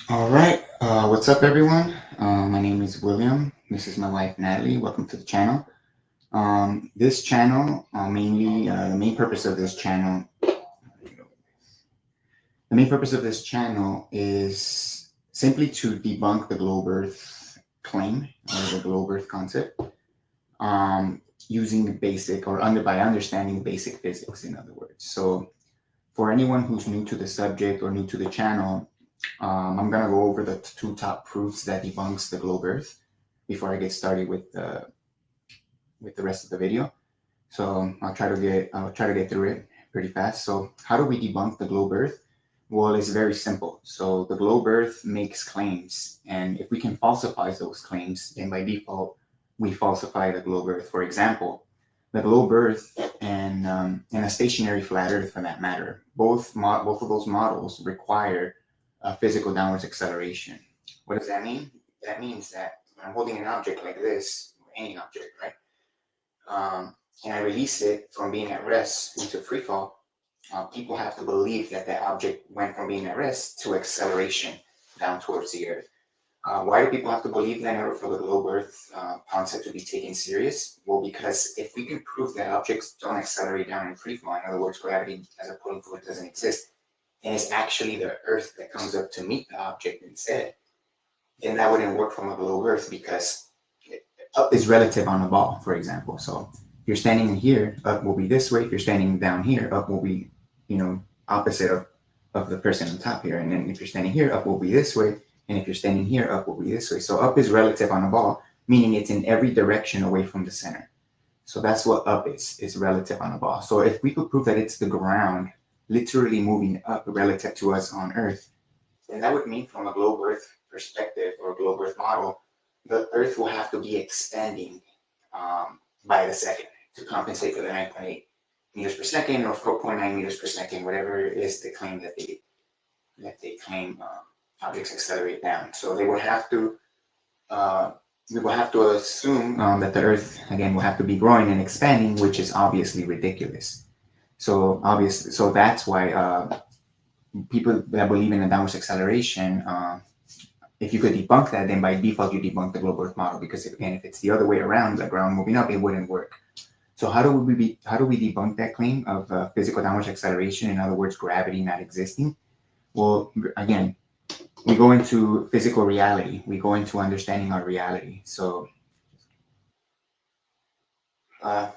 All right, what's up, everyone? My name is William. This is my wife, Natalie. Welcome to the channel. This channel, mainly, the main purpose of this channel, is simply to debunk the globe Earth claim or the globe Earth concept, using the basic or by understanding basic physics, in other words. So, for anyone who's new to the subject or new to the channel, I'm gonna go over the two top proofs that debunks the globe Earth before I get started with the rest of the video. So I'll try to get through it pretty fast. So how do we debunk the globe Earth? Well, it's very simple. So the globe Earth makes claims, and if we can falsify those claims, then by default we falsify the globe Earth. For example, the globe Earth and a stationary flat Earth, for that matter, both of those models require a physical downwards acceleration. What does that mean? That means that when I'm holding an object like this, any object, right? And I release it from being at rest into free fall, people have to believe that that object went from being at rest to acceleration down towards the Earth. Why do people have to believe that in order for the globe Earth concept to be taken serious? Well, because if we can prove that objects don't accelerate down in free fall, in other words, gravity as a pulling force doesn't exist, and it's actually the Earth that comes up to meet the object instead, then that wouldn't work from a globe Earth, because up is relative on a ball, for example. So if you're standing here, up will be this way. If you're standing down here, up will be, opposite of the person on top here. And then if you're standing here, up will be this way. And if you're standing here, up will be this way. So up is relative on a ball, meaning it's in every direction away from the center. So that's what up is. It's relative on a ball. So if we could prove that it's the ground literally moving up relative to us on Earth, then that would mean from a globe Earth perspective or globe Earth model, the Earth will have to be expanding by the second to compensate for the 9.8 meters per second or 4.9 meters per second, whatever is the claim that they claim objects accelerate down. So they will have to we will have to assume that the Earth again will have to be growing and expanding, which is obviously ridiculous. So that's why people that believe in a downward acceleration, if you could debunk that, then by default you debunk the globe Earth model, because if it's the other way around, the ground moving up, it wouldn't work. So how do we debunk that claim of physical downward acceleration? In other words, gravity not existing. Well, again, we go into physical reality. We go into understanding our reality. So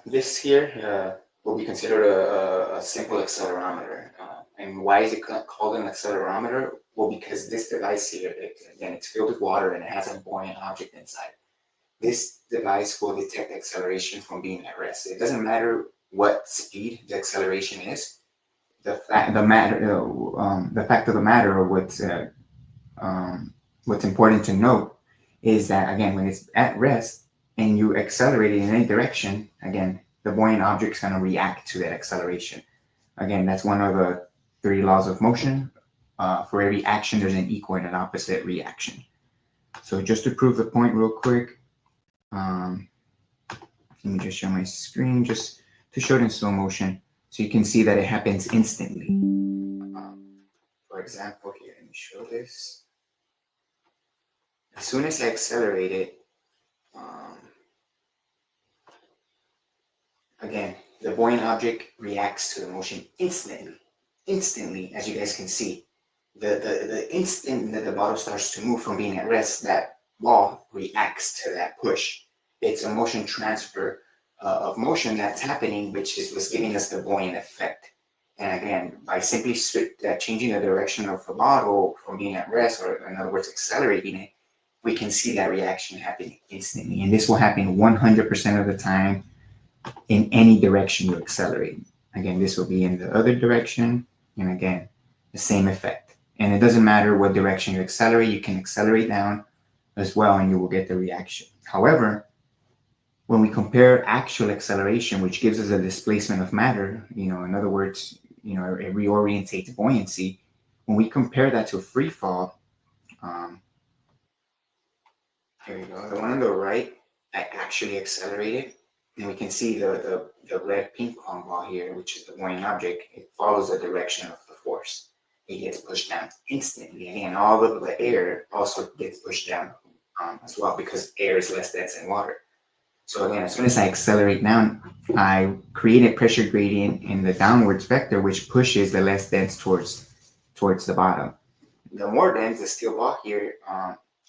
this here will be considered a simple accelerometer. And why is it called an accelerometer? Well, because this device here, again, it's filled with water and it has a buoyant object inside. This device will detect acceleration from being at rest. It doesn't matter what speed the acceleration is. The fact of the matter, or what's important to note, is that again, when it's at rest and you accelerate it in any direction, again, the buoyant object's going to react to that acceleration. Again, that's one of the three laws of motion. For every action, there's an equal and an opposite reaction. So just to prove the point real quick, let me just show my screen just to show it in slow motion so you can see that it happens instantly. For example, here, let me show this. As soon as I accelerate it, again, the buoyant object reacts to the motion instantly, as you guys can see. The instant that the bottle starts to move from being at rest, that ball reacts to that push. It's a motion transfer of motion that's happening, which is what's giving us the buoyant effect. And again, by simply changing the direction of the bottle from being at rest, or in other words, accelerating it, we can see that reaction happening instantly. And this will happen 100% of the time in any direction you accelerate. Again, this will be in the other direction, and again, the same effect. And it doesn't matter what direction you accelerate, you can accelerate down as well, and you will get the reaction. However, when we compare actual acceleration, which gives us a displacement of matter, in other words, it reorientates buoyancy. When we compare that to free fall, here we go. The one on the right, I actually accelerated, and we can see the red ping pong ball here, which is the buoyant object. It follows the direction of the force. it gets pushed down instantly. Again, all of the air also gets pushed down as well, because air is less dense than water. So again, as soon as I accelerate down, I create a pressure gradient in the downwards vector, which pushes the less dense towards the bottom. The more dense, the steel ball here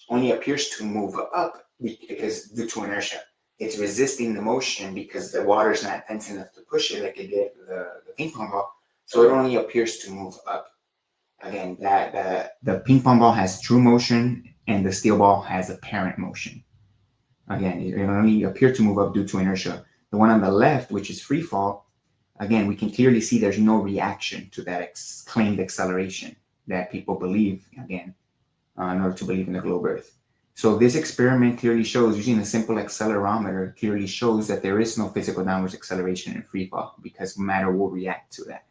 only appears to move up because due to inertia. It's resisting the motion because the water is not dense enough to push it like it did the ping pong ball. So it only appears to move up. Again, the ping pong ball has true motion and the steel ball has apparent motion. Again, it only appear to move up due to inertia. The one on the left, which is free fall, again, we can clearly see there's no reaction to that claimed acceleration that people believe, again, in order to believe in the globe Earth. So this experiment clearly shows, using a simple accelerometer, clearly shows that there is no physical downwards acceleration in free fall, because matter will react to that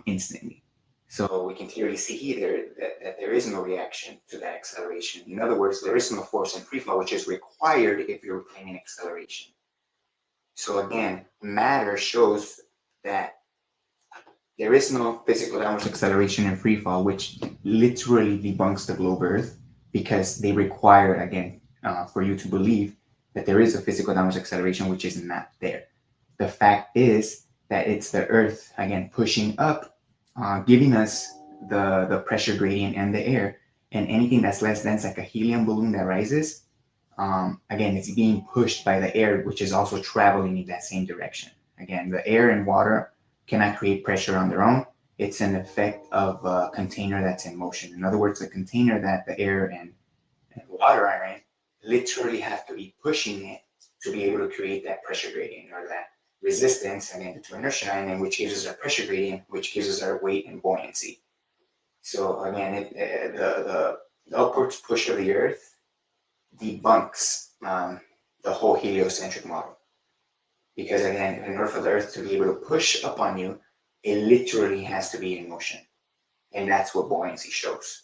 instantly. So we can clearly see here that there is no reaction to that acceleration. In other words, there is no force in free fall, which is required if you're claiming acceleration. So again, matter shows that there is no physical downward acceleration in free fall, which literally debunks the globe Earth, because they require, again, for you to believe that there is a physical downward acceleration, which is not there. The fact is that it's the Earth, again, pushing up, giving us the pressure gradient and the air, and anything that's less dense, like a helium balloon that rises, again, it's being pushed by the air, which is also traveling in that same direction. Again, the air and water cannot create pressure on their own. It's an effect of a container that's in motion. In other words, the container that the air and water are in literally have to be pushing it to be able to create that pressure gradient, or that resistance, again, to inertia, and then which gives us our pressure gradient, which gives us our weight and buoyancy. So again, the upwards push of the Earth debunks the whole heliocentric model. Because again, in order for the Earth to be able to push up on you, it literally has to be in motion. And that's what buoyancy shows.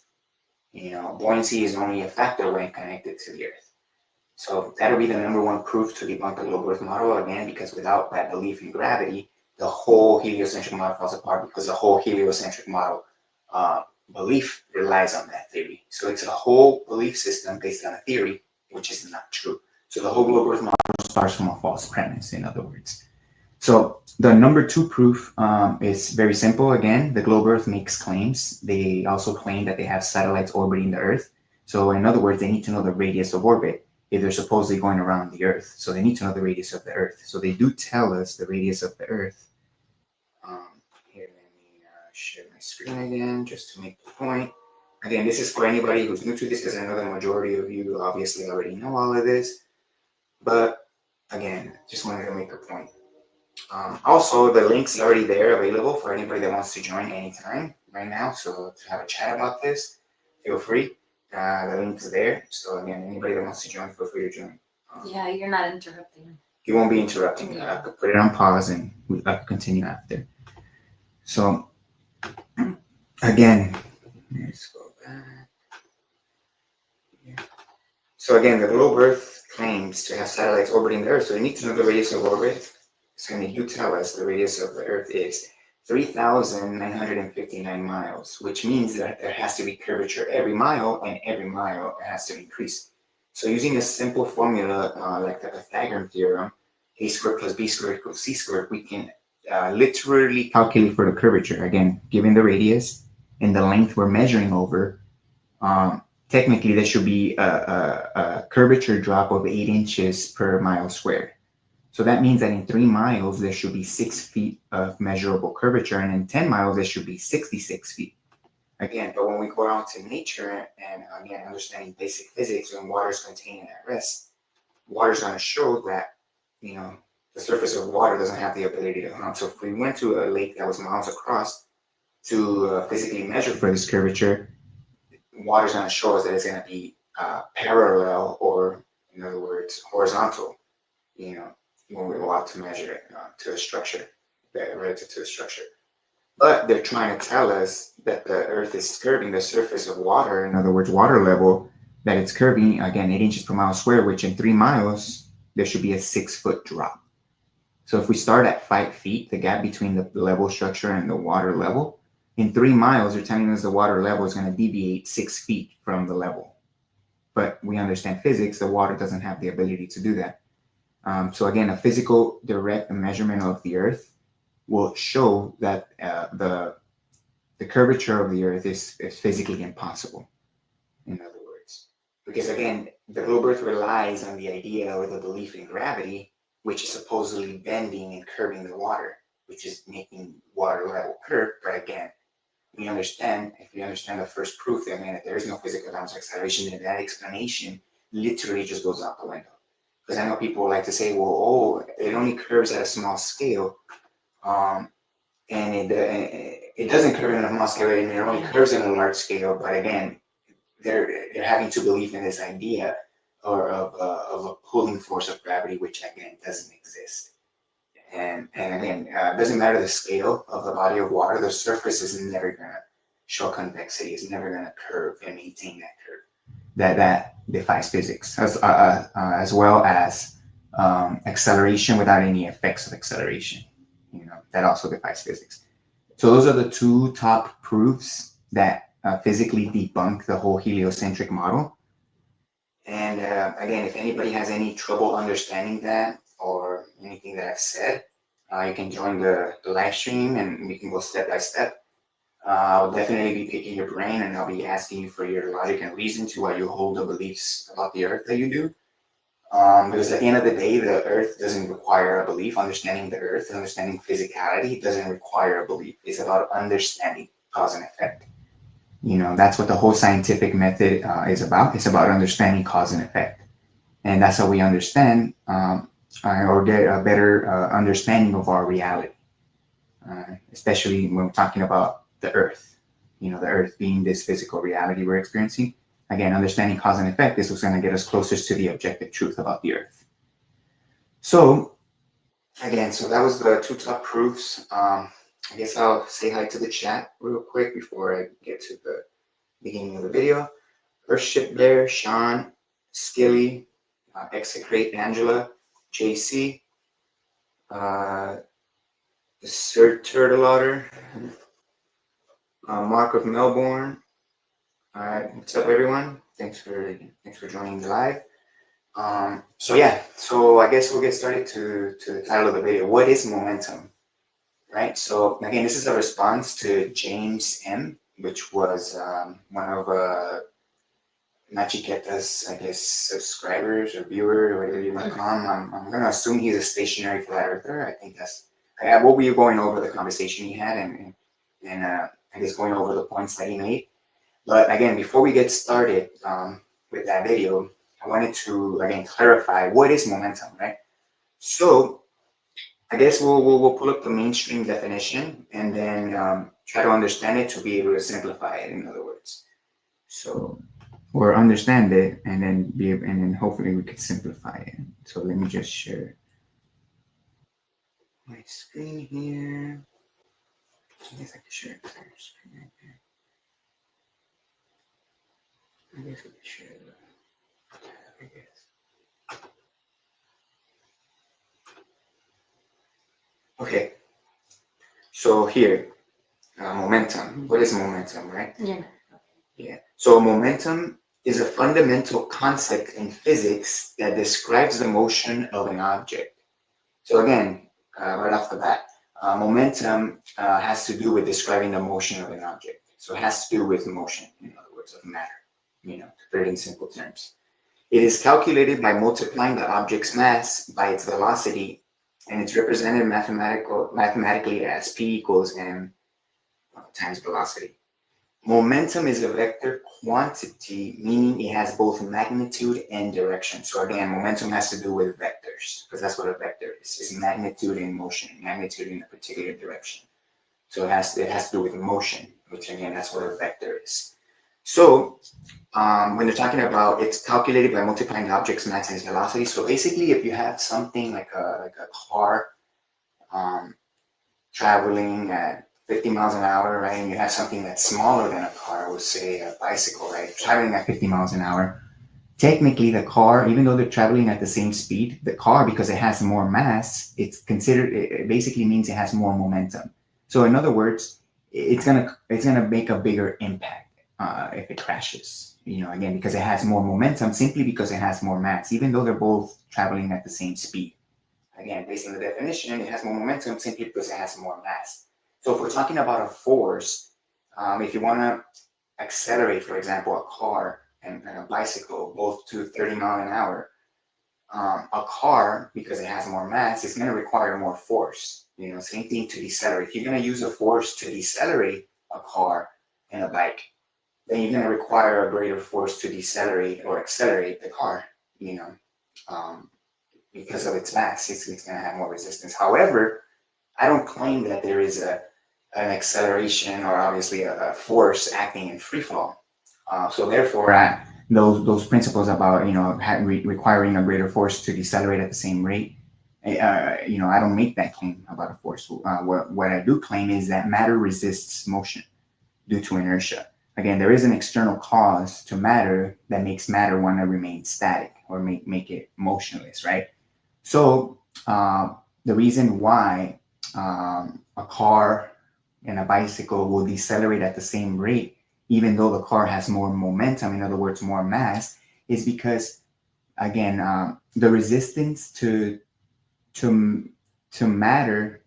Buoyancy is only a factor when connected to the Earth. So that'll be the number one proof to debunk the globe Earth model, again, because without that belief in gravity, the whole heliocentric model falls apart, because the whole heliocentric model belief relies on that theory. So it's a whole belief system based on a theory, which is not true. So the whole globe Earth model starts from a false premise, in other words. So the number two proof is very simple. Again, the globe Earth makes claims. They also claim that they have satellites orbiting the Earth. So in other words, they need to know the radius of orbit if they're supposedly going around the Earth. So they need to know the radius of the Earth. So they do tell us the radius of the Earth. Here, let me share my screen again, just to make the point. Again, this is for anybody who's new to this, because I know the majority of you obviously already know all of this. But again, just wanted to make a point. Also, the link's already there, available for anybody that wants to join anytime right now. So to have a chat about this, feel free. The link's there. So again, anybody that wants to join, feel free to join. Yeah, you're not interrupting. You won't be interrupting me. I could put it on pause and I could continue after. So again, let's go back. Yeah. So again, the globe Earth claims to have satellites orbiting the Earth. So we need to know the radius of orbit. So they do tell us the radius of the Earth is 3,959 miles, which means that there has to be curvature every mile, and every mile it has to increase. So using a simple formula like the Pythagorean theorem, a squared plus b squared equals c squared, we can literally calculate for the curvature. Again, given the radius and the length we're measuring over, technically there should be a curvature drop of 8 inches per mile squared. So that means that in 3 miles, there should be 6 feet of measurable curvature, and in 10 miles, there should be 66 feet. Again, but when we go out to nature and, again, understanding basic physics, when water is contained at rest, water is going to show that, the surface of water doesn't have the ability to hump. So if we went to a lake that was miles across to physically measure for this curvature, water is going to show us that it's going to be parallel, or, in other words, horizontal, when we go out to measure it to a structure, relative to a structure. But they're trying to tell us that the Earth is curving the surface of water, in other words, water level, that it's curving, again, 8 inches per mile square, which in 3 miles, there should be a 6-foot drop. So if we start at 5 feet, the gap between the level structure and the water level, in 3 miles, you're telling us the water level is going to deviate 6 feet from the level. But we understand physics, the water doesn't have the ability to do that. So again, a physical direct measurement of the Earth will show that the curvature of the Earth is physically impossible, in other words. Because again, the globe Earth relies on the idea or the belief in gravity, which is supposedly bending and curving the water, which is making water level curve. But again, if we understand the first proof that, man, that there is no physical balance of acceleration, then that explanation literally just goes out the window. Because I know people like to say, well, oh, it only curves at a small scale. And it doesn't curve in a small scale, and it only curves in a large scale. But again, they're having to believe in this idea or of a pulling force of gravity, which again doesn't exist. And again, it doesn't matter the scale of the body of water, the surface is never gonna show convexity, it's never gonna curve and maintain that curve. That defies physics, as well as acceleration without any effects of acceleration. That also defies physics. So those are the two top proofs that physically debunk the whole heliocentric model. And again, if anybody has any trouble understanding that or anything that I've said, you can join the live stream and we can go step by step. I'll definitely be picking your brain and I'll be asking you for your logic and reason to why you hold the beliefs about the Earth that you do. Because at the end of the day, the Earth doesn't require a belief. Understanding the Earth, understanding physicality doesn't require a belief. It's about understanding cause and effect. That's what the whole scientific method is about. It's about understanding cause and effect. And that's how we understand or get a better understanding of our reality, especially when we're talking about the Earth. The Earth being this physical reality we're experiencing. Again, understanding cause and effect is what's going to get us closest to the objective truth about the Earth. So, again, so that was the two top proofs. I guess I'll say hi to the chat real quick before I get to the beginning of the video. Earthship Bear, Sean, Skilly, Execrate Angela, JC, Sir Turtle Otter, Mark of Melbourne. All right, what's up, everyone? Thanks for joining the live. So I guess we'll get started to the title of the video. What is momentum? Right. So again, this is a response to James M, which was one of Nachiketa's, I guess, subscribers or viewers or whatever you want to call him. I'm going to assume he's a stationary flat earther. I think we'll be going over the conversation he had and I guess going over the points that he made. But again, before we get started with that video, I wanted to again clarify what is momentum, right? So I guess we'll pull up the mainstream definition and then try to understand it to be able to simplify it. In other words, or understand it and then hopefully we could simplify it. So let me just share my screen here. I guess I can share the screen right there. I guess we can share the tab, I guess. Okay. So here, momentum. What is momentum, right? Yeah. So momentum is a fundamental concept in physics that describes the motion of an object. So again, right off the bat, momentum has to do with describing the motion of an object. So it has to do with motion, in other words, of matter. To put it in simple terms. It is calculated by multiplying the object's mass by its velocity, and it's represented mathematically as P equals m times velocity. Momentum is a vector quantity, meaning it has both magnitude and direction. So again, momentum has to do with vectors, because that's what a vector is. It's magnitude in motion, magnitude in a particular direction. So it has to do with motion, which again, that's what a vector is. So when they're talking about it's calculated by multiplying the object's mass times velocity. So basically, if you have something like a car traveling at 50 miles an hour, right, and you have something that's smaller than a car, we'll say a bicycle, right, traveling at 50 miles an hour, technically the car, even though they're traveling at the same speed, the car, because it has more mass, it basically means it has more momentum. So in other words, it's gonna make a bigger impact if it crashes. Again, because it has more momentum, simply because it has more mass, even though they're both traveling at the same speed. Again, based on the definition, it has more momentum simply because it has more mass. So if we're talking about a force, if you want to accelerate, for example, a car and a bicycle, both to 30 miles an hour, a car, because it has more mass, is going to require more force. Same thing to decelerate. If you're going to use a force to decelerate a car and a bike, then you're going to require a greater force to decelerate or accelerate the car, because of its mass. It's going to have more resistance. However, I don't claim that there is an acceleration or obviously a force acting in free fall. So therefore, those principles about requiring a greater force to decelerate at the same rate, I don't make that claim about a force. What I do claim is that matter resists motion due to inertia. Again, there is an external cause to matter that makes matter want to remain static or make it motionless, right? So the reason why a car and a bicycle will decelerate at the same rate, even though the car has more momentum, in other words, more mass, is because, again, the resistance to matter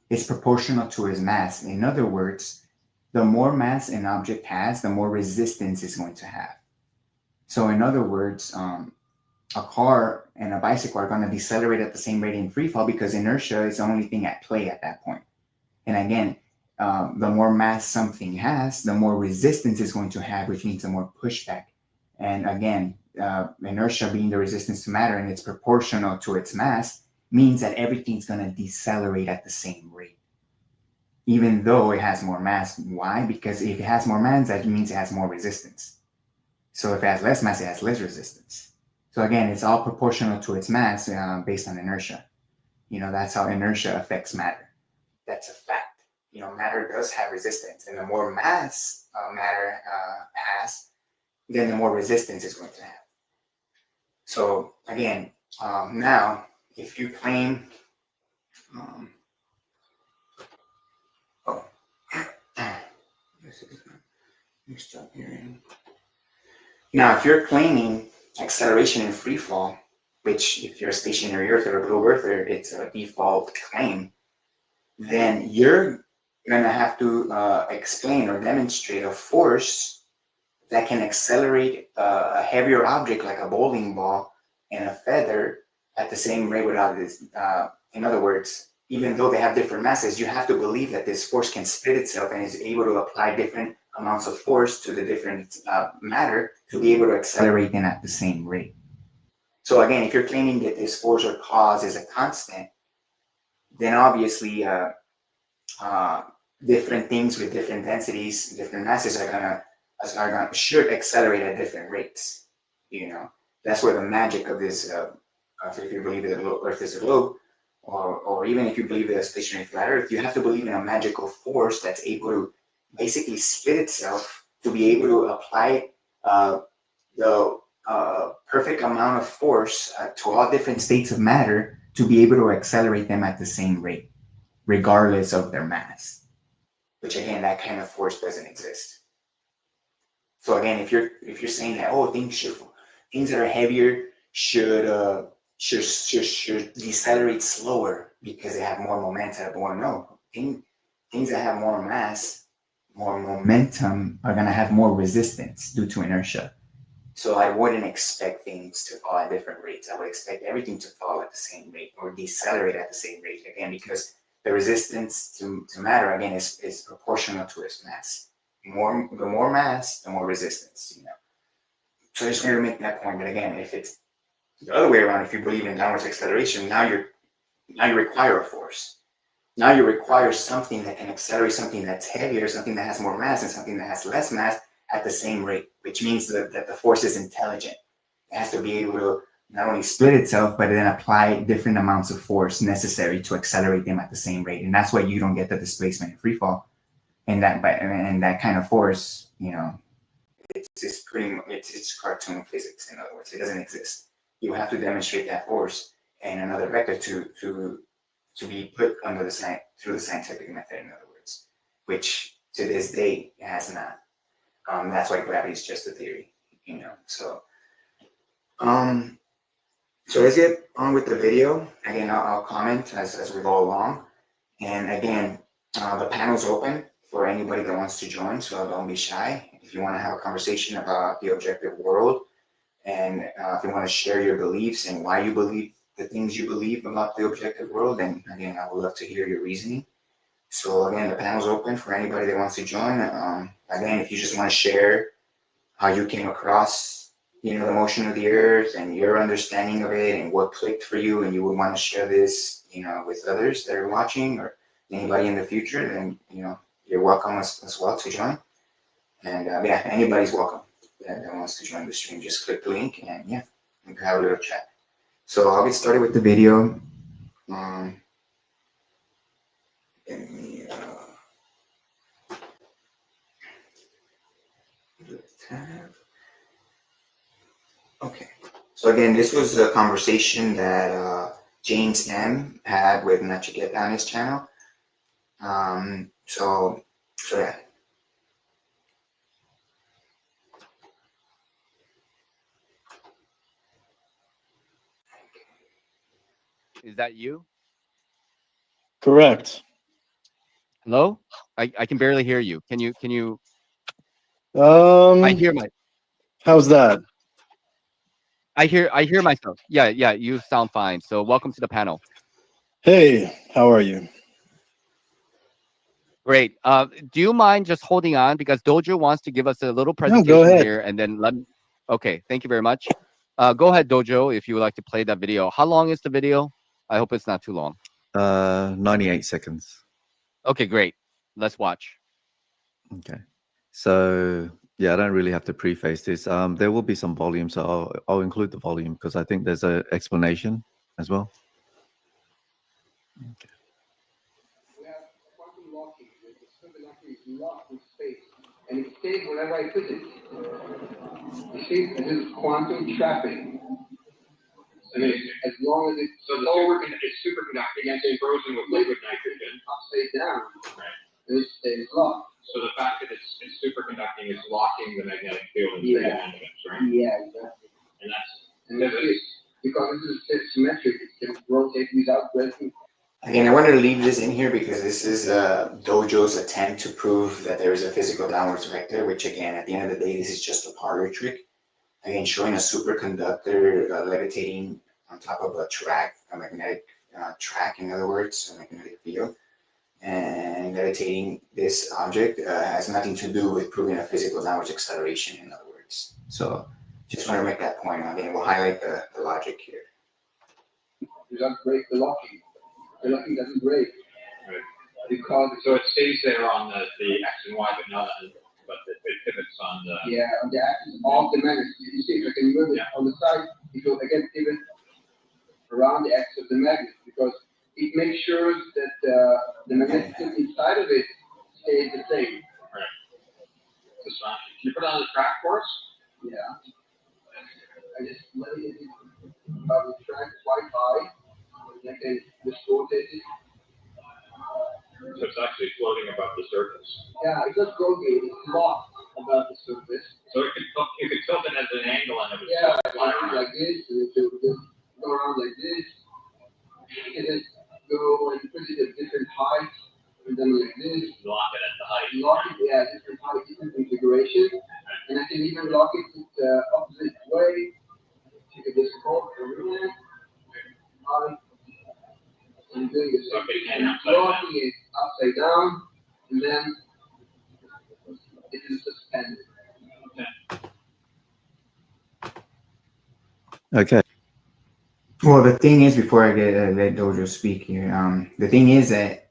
is proportional to its mass. In other words, the more mass an object has, the more resistance it's going to have. So in other words, a car and a bicycle are going to decelerate at the same rate in free fall because inertia is the only thing at play at that point. And again, the more mass something has, the more resistance it's going to have, which means the more pushback. And again, inertia being the resistance to matter and it's proportional to its mass means that everything's going to decelerate at the same rate, even though it has more mass. Why? Because if it has more mass, that means it has more resistance. So if it has less mass, it has less resistance. So again, it's all proportional to its mass based on inertia. That's how inertia affects matter. That's a fact. Matter does have resistance, and the more mass matter has, then the more resistance it's going to have. So again, now if you claim, stop hearing. Now, if you're claiming acceleration in free fall, which if you're a stationary earther or a globe earther, it's a default claim, then you're going to have to explain or demonstrate a force that can accelerate a heavier object like a bowling ball and a feather at the same rate without this. In other words, even though they have different masses, you have to believe that this force can split itself and is able to apply different amounts of force to the different matter to be able to accelerate them at the same rate. So again, if you're claiming that this force or cause is a constant, then obviously different things with different densities, different masses should accelerate at different rates. That's where the magic of this, if you believe that the Earth is a globe, or even if you believe that a stationary flat Earth, you have to believe in a magical force that's able to basically split itself to be able to apply the perfect amount of force to all different states of matter to be able to accelerate them at the same rate, regardless of their mass. Which again, that kind of force doesn't exist. So again, if you're saying that things that are heavier should decelerate slower because they have more momentum, or no, things that have more mass, more momentum are going to have more resistance due to inertia. So I wouldn't expect things to fall at different rates. I would expect everything to fall at the same rate or decelerate at the same rate, again, because the resistance to matter, again, is proportional to its mass. The more mass, the more resistance, So I just want to make that point. But again, if it's the other way around, if you believe in downward acceleration, now you require a force. Now you require something that can accelerate something that's heavier, something that has more mass, and something that has less mass at the same rate, which means that the force is intelligent. It has to be able to not only split itself, but then apply different amounts of force necessary to accelerate them at the same rate. And that's why you don't get the displacement in free fall. And that kind of force, it's cartoon physics. In other words, it doesn't exist. You have to demonstrate that force and another vector to be put under through the scientific method. In other words, which to this day it has not. That's why gravity is just a theory, you know. So let's get on with the video. Again, I'll comment as we go along. And again, the panel's open for anybody that wants to join, so don't be shy. If you want to have a conversation about the objective world, and if you want to share your beliefs and why you believe the things you believe about the objective world, then again, I would love to hear your reasoning. So again, the panel's open for anybody that wants to join. Again, if you just want to share how you came across, you know, the motion of the earth and your understanding of it and what clicked for you, and you would want to share this, you know, with others that are watching or anybody in the future, then, you know, you're welcome as well to join. And yeah, anybody's welcome that wants to join the stream. Just click the link and yeah, we can have a little chat. So I'll get started with the video. Give me tab. Okay. So again, this was a conversation that James M had with Nachiketa on his channel. So yeah. Is that you? Correct. Hello? I can barely hear you. Can you I hear my How's that? I hear myself. Yeah, you sound fine. So welcome to the panel. Hey, how are you? Great. Do you mind just holding on because Dojo wants to give us a little No, presentation go ahead. here and then let me. Okay, thank you very much. Go ahead, Dojo, if you would like to play that video. How long is the video? I hope it's not too long. 98 seconds. Okay, great. Let's watch. Okay. So yeah, I don't really have to preface this. There will be some volume, so I'll include the volume because I think there's an explanation as well. Okay. We have quantum locking. The superconductor is locked in space, and it stays wherever I put it. You see, this is quantum trapping. I mean, as long as it's so it's superconducting and it's frozen with liquid nitrogen, upside down, right? And it stays locked. So the fact that it's superconducting is locking the magnetic field in three dimensions, right? Yeah, exactly. And because this is symmetric, it can rotate without breaking. Again, I wanted to leave this in here because this is Dojo's attempt to prove that there is a physical downwards vector, which again, at the end of the day, this is just a parlor trick. Again, showing a superconductor levitating on top of a track, a magnetic track, in other words, a magnetic field. And levitating this object has nothing to do with proving a physical downwards acceleration, in other words. So just want to make that point. Again, we'll highlight the logic here. Does not break the locking. The locking doesn't break. Right. Because so it stays there on the X and Y, but not on, but it pivots on the. Yeah, on the axis of the magnet. You see, if I can move it on the side, it will again pivot around the axis of the magnet because it makes sure that the magnetic field inside of it stays the same. Right. That's fine. Can you put it on the track for us? Yeah. I just let it the track quite high, and I can just rotate it. So it's actually floating above the surface. Yeah, it's not rotating, it's locked above the surface. So you could tilt it at an angle and it would fly around like this, and it would just go around like this, and then go and put it at different heights, and then like this. Lock it at the height. Lock it, yeah, different height, different configuration. And I can even lock it the opposite way. You can just hold over there. And doing this. And locking it upside down, and then it is suspended. Okay. Well, the thing is, before I let Dojo speak here, the thing is that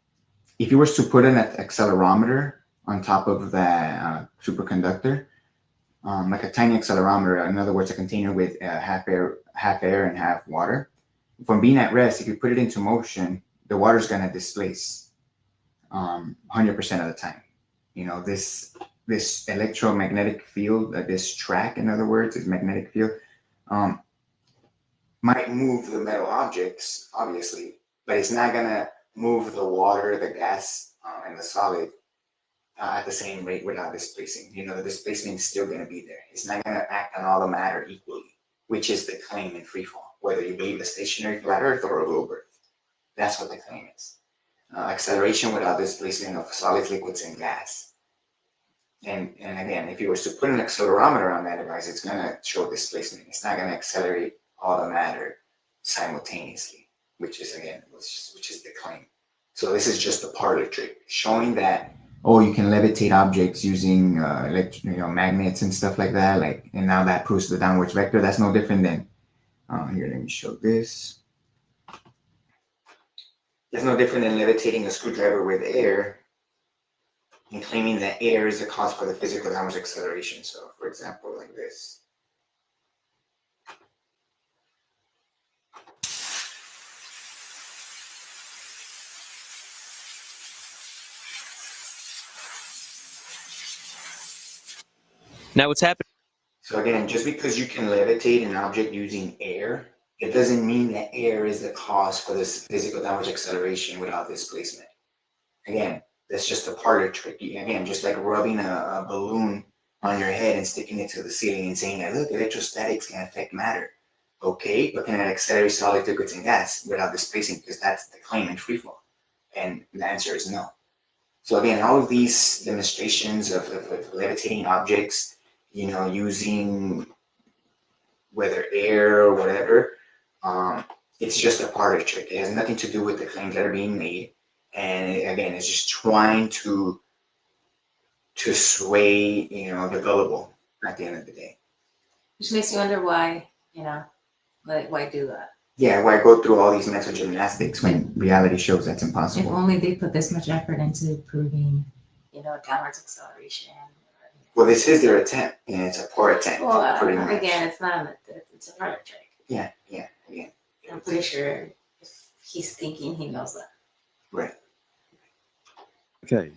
if you were to put an accelerometer on top of that superconductor, like a tiny accelerometer, in other words, a container with half air and half water, from being at rest, if you put it into motion, the water's going to displace 100% of the time. You know, this electromagnetic field, this track, in other words, this magnetic field, might move the metal objects, obviously, but it's not going to move the water, the gas, and the solid at the same rate without displacing. The displacement is still going to be there. It's not going to act on all the matter equally, which is the claim in free fall, whether you believe a stationary flat Earth or a globe Earth. That's what the claim is. Acceleration without displacement of solids, liquids, and gas. And again, if you were to put an accelerometer on that device, it's going to show displacement. It's not going to accelerate all the matter simultaneously, which is the claim. So this is just a parlor trick, showing that you can levitate objects using magnets and stuff like that. And now that proves the downwards vector. That's no different than here. Let me show this. It's no different than levitating a screwdriver with air and claiming that air is the cause for the physical downward acceleration. So, for example, like this. Now what's happening? So again, just because you can levitate an object using air, it doesn't mean that air is the cause for this physical downward acceleration without displacement. Again, that's just a parlor trick. Again, just like rubbing a balloon on your head and sticking it to the ceiling and saying that, look, electrostatics can affect matter. Okay, but can it accelerate solid, liquids, and gas without displacing? Because that's the claim in free fall. And the answer is no. So again, all of these demonstrations of levitating objects, using whether air or whatever, it's just a parlor trick. It has nothing to do with the claims that are being made. And again, it's just trying to sway, the gullible at the end of the day. Which makes you wonder why, why do that? Yeah, why go through all these mental gymnastics when reality shows that's If impossible? only they put this much effort into proving, downwards acceleration. Well, this is their attempt, and it's a poor attempt, Well, pretty much. again, it's not a method, it's a parlor trick. Yeah, again. I'm pretty sure if he's thinking, he knows that. Right. Okay,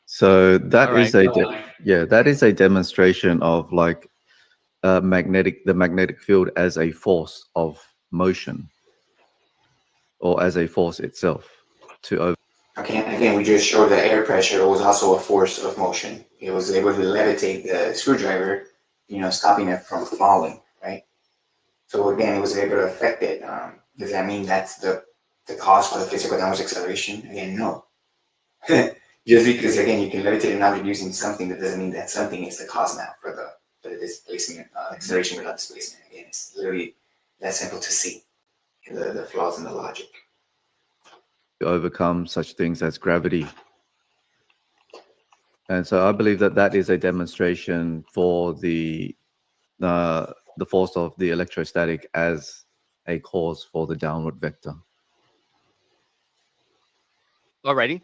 so that All is right. that is a demonstration of the magnetic field as a force of motion, or as a force itself Okay, again, we just showed that air pressure was also a force of motion. It was able to levitate the screwdriver, stopping it from falling, right? So again, it was able to affect it. Does that mean that's the cause for the physical downward acceleration? Again, no. Just because, again, you can levitate an object using something, that doesn't mean that something is the cause now for the displacement, acceleration without displacement. Again, it's literally that simple to see the flaws in the logic. to overcome such things as gravity. And so I believe that is a demonstration for the force of the electrostatic as a cause for the downward vector. Alrighty.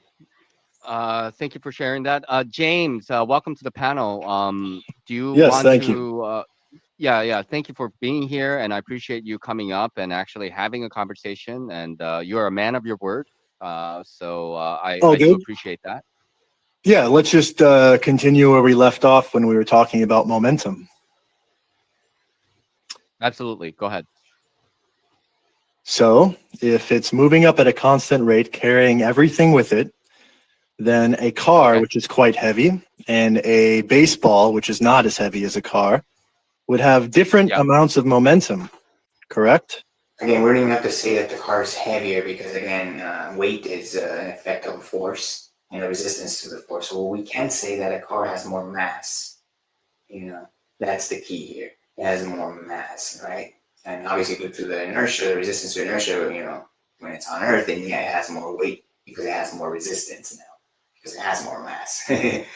Thank you for sharing that. James, welcome to the panel. Do you Yes, want thank to? you. Yeah. Thank you for being here, and I appreciate you coming up and actually having a conversation. And you're a man of your word, so I do good. appreciate that. Yeah, let's just continue where we left off when we were talking about momentum. Absolutely. Go ahead. So if it's moving up at a constant rate, carrying everything with it, then a car, which is quite heavy, and a baseball, which is not as heavy as a car, would have different amounts of momentum, correct? Again, we don't even have to say that the car is heavier because, again, weight is an effect of a force and a resistance to the force. So we can say that a car has more mass. That's the key here. It has more mass, right? And obviously due to the inertia, the resistance to inertia, when it's on Earth, then it has more weight because it has more resistance now. Because it has more mass. It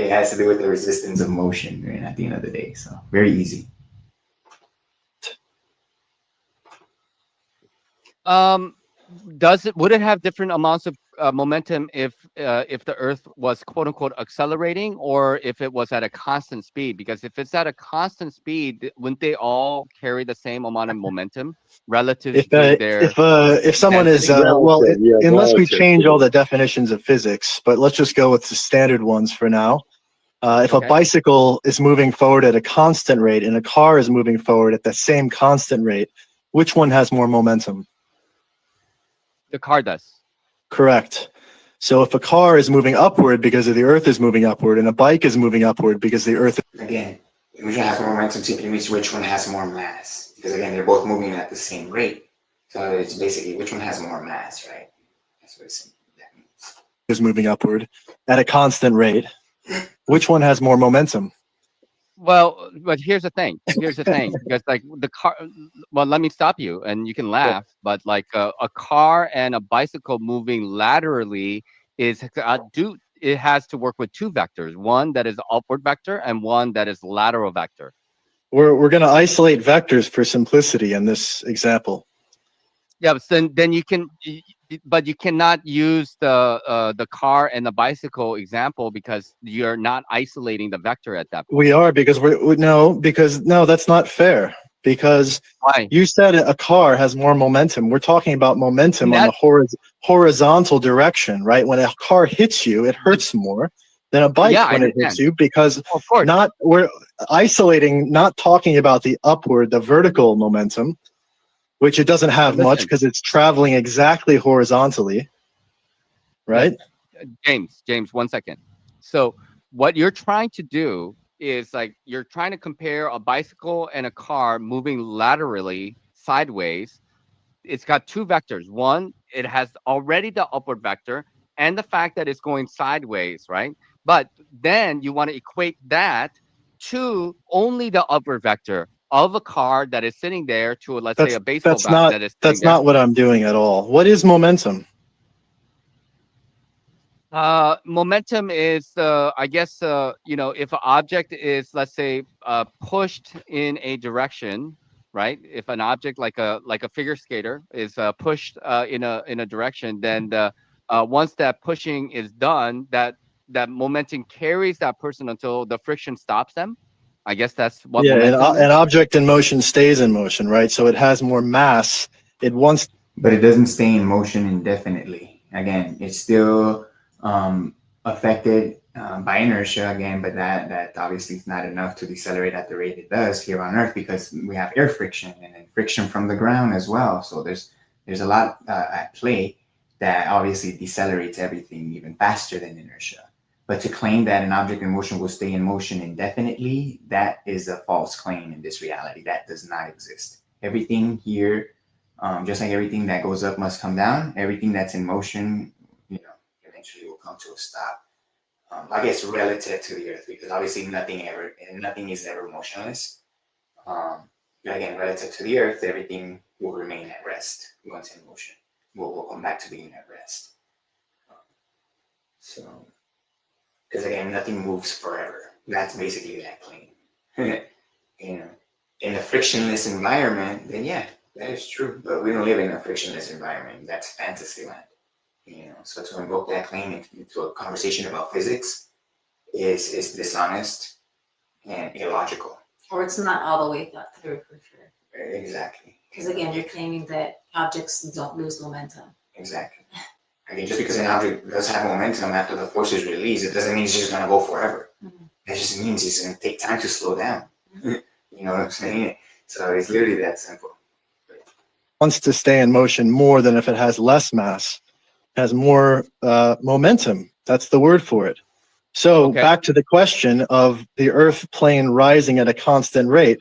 has to do with the resistance of motion, right, at the end of the day. So very easy. Would it have different amounts of momentum if the Earth was quote unquote accelerating, or if it was at a constant speed? Because if it's at a constant speed, wouldn't they all carry the same amount of momentum relative to their? If someone is unless we change all the definitions of physics, but let's just go with the standard ones for now. If a bicycle is moving forward at a constant rate and a car is moving forward at the same constant rate, which one has more momentum? The car does. Correct. So if a car is moving upward because of the Earth is moving upward, and a bike is moving upward because the Earth. Again, which one has more momentum simply means which one has more mass. Because again, they're both moving at the same rate. So it's basically which one has more mass, right? That's what that means. Is moving upward at a constant rate. Which one has more momentum? Well, but here's the thing. Here's the thing. Because like the car, well, let me stop you, and you can laugh. But like a car and a bicycle moving laterally is it has to work with two vectors. One that is upward vector and one that is lateral vector. We're going to isolate vectors for simplicity in this example. Yeah, but then you can, but you cannot use the car and the bicycle example because you're not isolating the vector at that point. We are because no, that's not fair. Because Why? you said a car has more momentum. We're talking about momentum on the horizontal direction, right? When a car hits you, it hurts more than a bike when it hits you, because of course. We're isolating, not talking about the vertical momentum, which it doesn't have much because it's traveling exactly horizontally, right? James, 1 second. So what you're trying to do is like you're trying to compare a bicycle and a car moving laterally sideways. It's got two vectors. One, it has already the upward vector and the fact that it's going sideways, right? But then you want to equate that to only the upward vector of a car that is sitting there to, let's say, a baseball bat that is sitting That's not what I'm doing at all. What is momentum? Momentum is, I guess, if an object is, let's say, pushed in a direction, right? If an object like a figure skater is pushed in a direction, then once that pushing is done, that momentum carries that person until the friction stops them. I guess that's what. Yeah, an object in motion stays in motion, right? So it has more mass. But it doesn't stay in motion indefinitely. Again, it's still affected by inertia again, but that obviously is not enough to decelerate at the rate it does here on Earth, because we have air friction and then friction from the ground as well. So there's a lot at play that obviously decelerates everything even faster than inertia. But to claim that an object in motion will stay in motion indefinitely, that is a false claim in this reality. That does not exist. Everything here, just like everything that goes up must come down, everything that's in motion, eventually will come to a stop. I guess relative to the Earth, because obviously nothing is ever motionless. But again, relative to the Earth, everything will remain at rest once in motion. We'll come back to being at rest. So, because again, nothing moves forever. That's basically that claim. In a frictionless environment, then yeah, that is true. But we don't live in a frictionless environment. That's fantasy land. So to invoke that claim into a conversation about physics is dishonest and illogical. Or it's not all the way thought through, for sure. Exactly. Because again, you're claiming that objects don't lose momentum. Exactly. Again, just because an object does have momentum after the force is released, it doesn't mean it's just going to go forever. Mm-hmm. That just means it's going to take time to slow down. Mm-hmm. You know what I'm saying? So it's literally that simple. Wants to stay in motion more than if it has less mass. Has more momentum. That's the word for it. So back to the question of the Earth plane rising at a constant rate.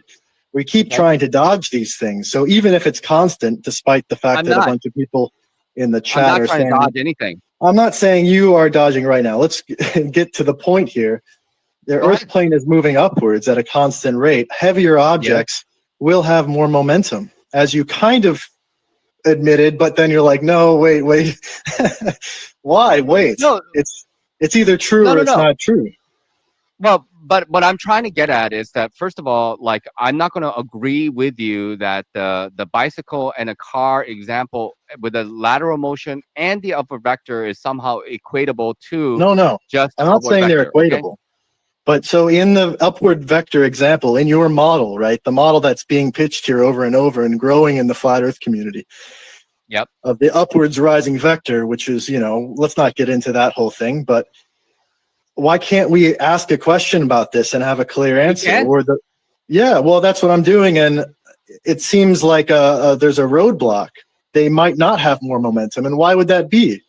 We keep trying to dodge these things. So even if it's constant, despite the fact that a bunch of people in the chat are saying, I'm not trying to dodge anything. I'm not saying you are dodging right now. Let's get to the point here. The Earth plane is moving upwards at a constant rate. Heavier objects will have more momentum, as you kind of admitted, but then you're like, no, wait. Why? Wait. No, it's either true or it's not true. Well, but what I'm trying to get at is that, first of all, like, I'm not going to agree with you that the bicycle and a car example with the lateral motion and the upward vector is somehow equatable to no. Just I'm not saying they're equatable. Okay? But so in the upward vector example, in your model, right, the model that's being pitched here over and over and growing in the flat Earth community, of the upwards rising vector, which is, let's not get into that whole thing, but why can't we ask a question about this and have a clear answer? Well, that's what I'm doing, and it seems like there's a roadblock. They might not have more momentum, and why would that be?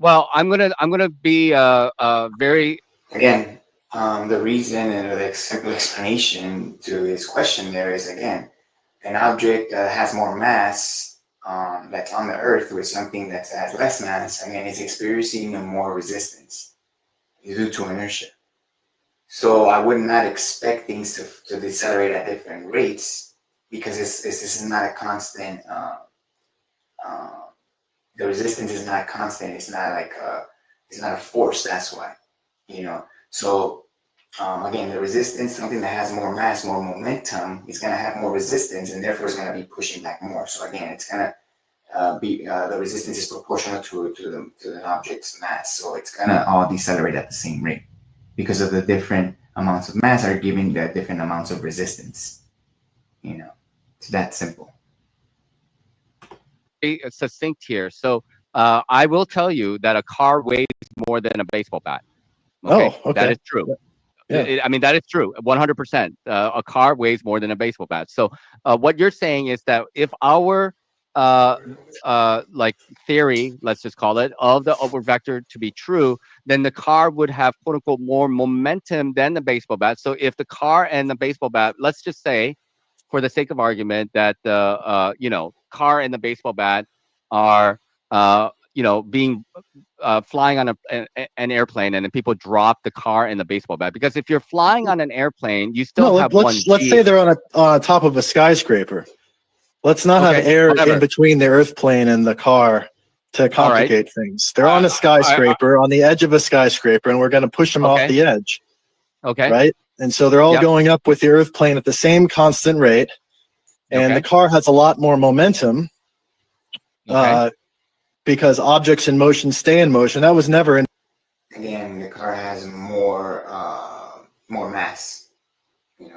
Well, I'm gonna be very Again, the reason and the simple explanation to his question there is, again, an object has more mass that's on the Earth with something that has less mass. Again, it's experiencing more resistance due to inertia. So I would not expect things to decelerate at different rates because this is not a constant. Uh, the resistance is not constant. It's not like it's not a force. That's why, So again, the resistance, something that has more mass, more momentum, is going to have more resistance, and therefore it's going to be pushing back more. So again, it's going to be the resistance is proportional to the object's mass. So it's going to all decelerate at the same rate because of the different amounts of mass are giving the different amounts of resistance. It's that simple. succinct here. So I will tell you that a car weighs more than a baseball bat. Okay, Oh, okay. that is true. Yeah. I mean, that is true, 100%. A car weighs more than a baseball bat. So what you're saying is that if our like theory, let's just call it, of the upward vector to be true, then the car would have quote unquote more momentum than the baseball bat. So if the car and the baseball bat, let's just say, for the sake of argument, that the car and the baseball bat are being flying on an airplane, and then people drop the car and the baseball bat, because if you're flying on an airplane, you still No, have let's say they're on top of a skyscraper. Let's not have air in between the earth plane and the car to complicate things. They're on a skyscraper, on the edge of a skyscraper, and we're going to push them off the edge. Okay. Right? And so they're all going up with the earth plane at the same constant rate, and the car has a lot more momentum because objects in motion stay in motion. That was never in. Again, the car has more mass. In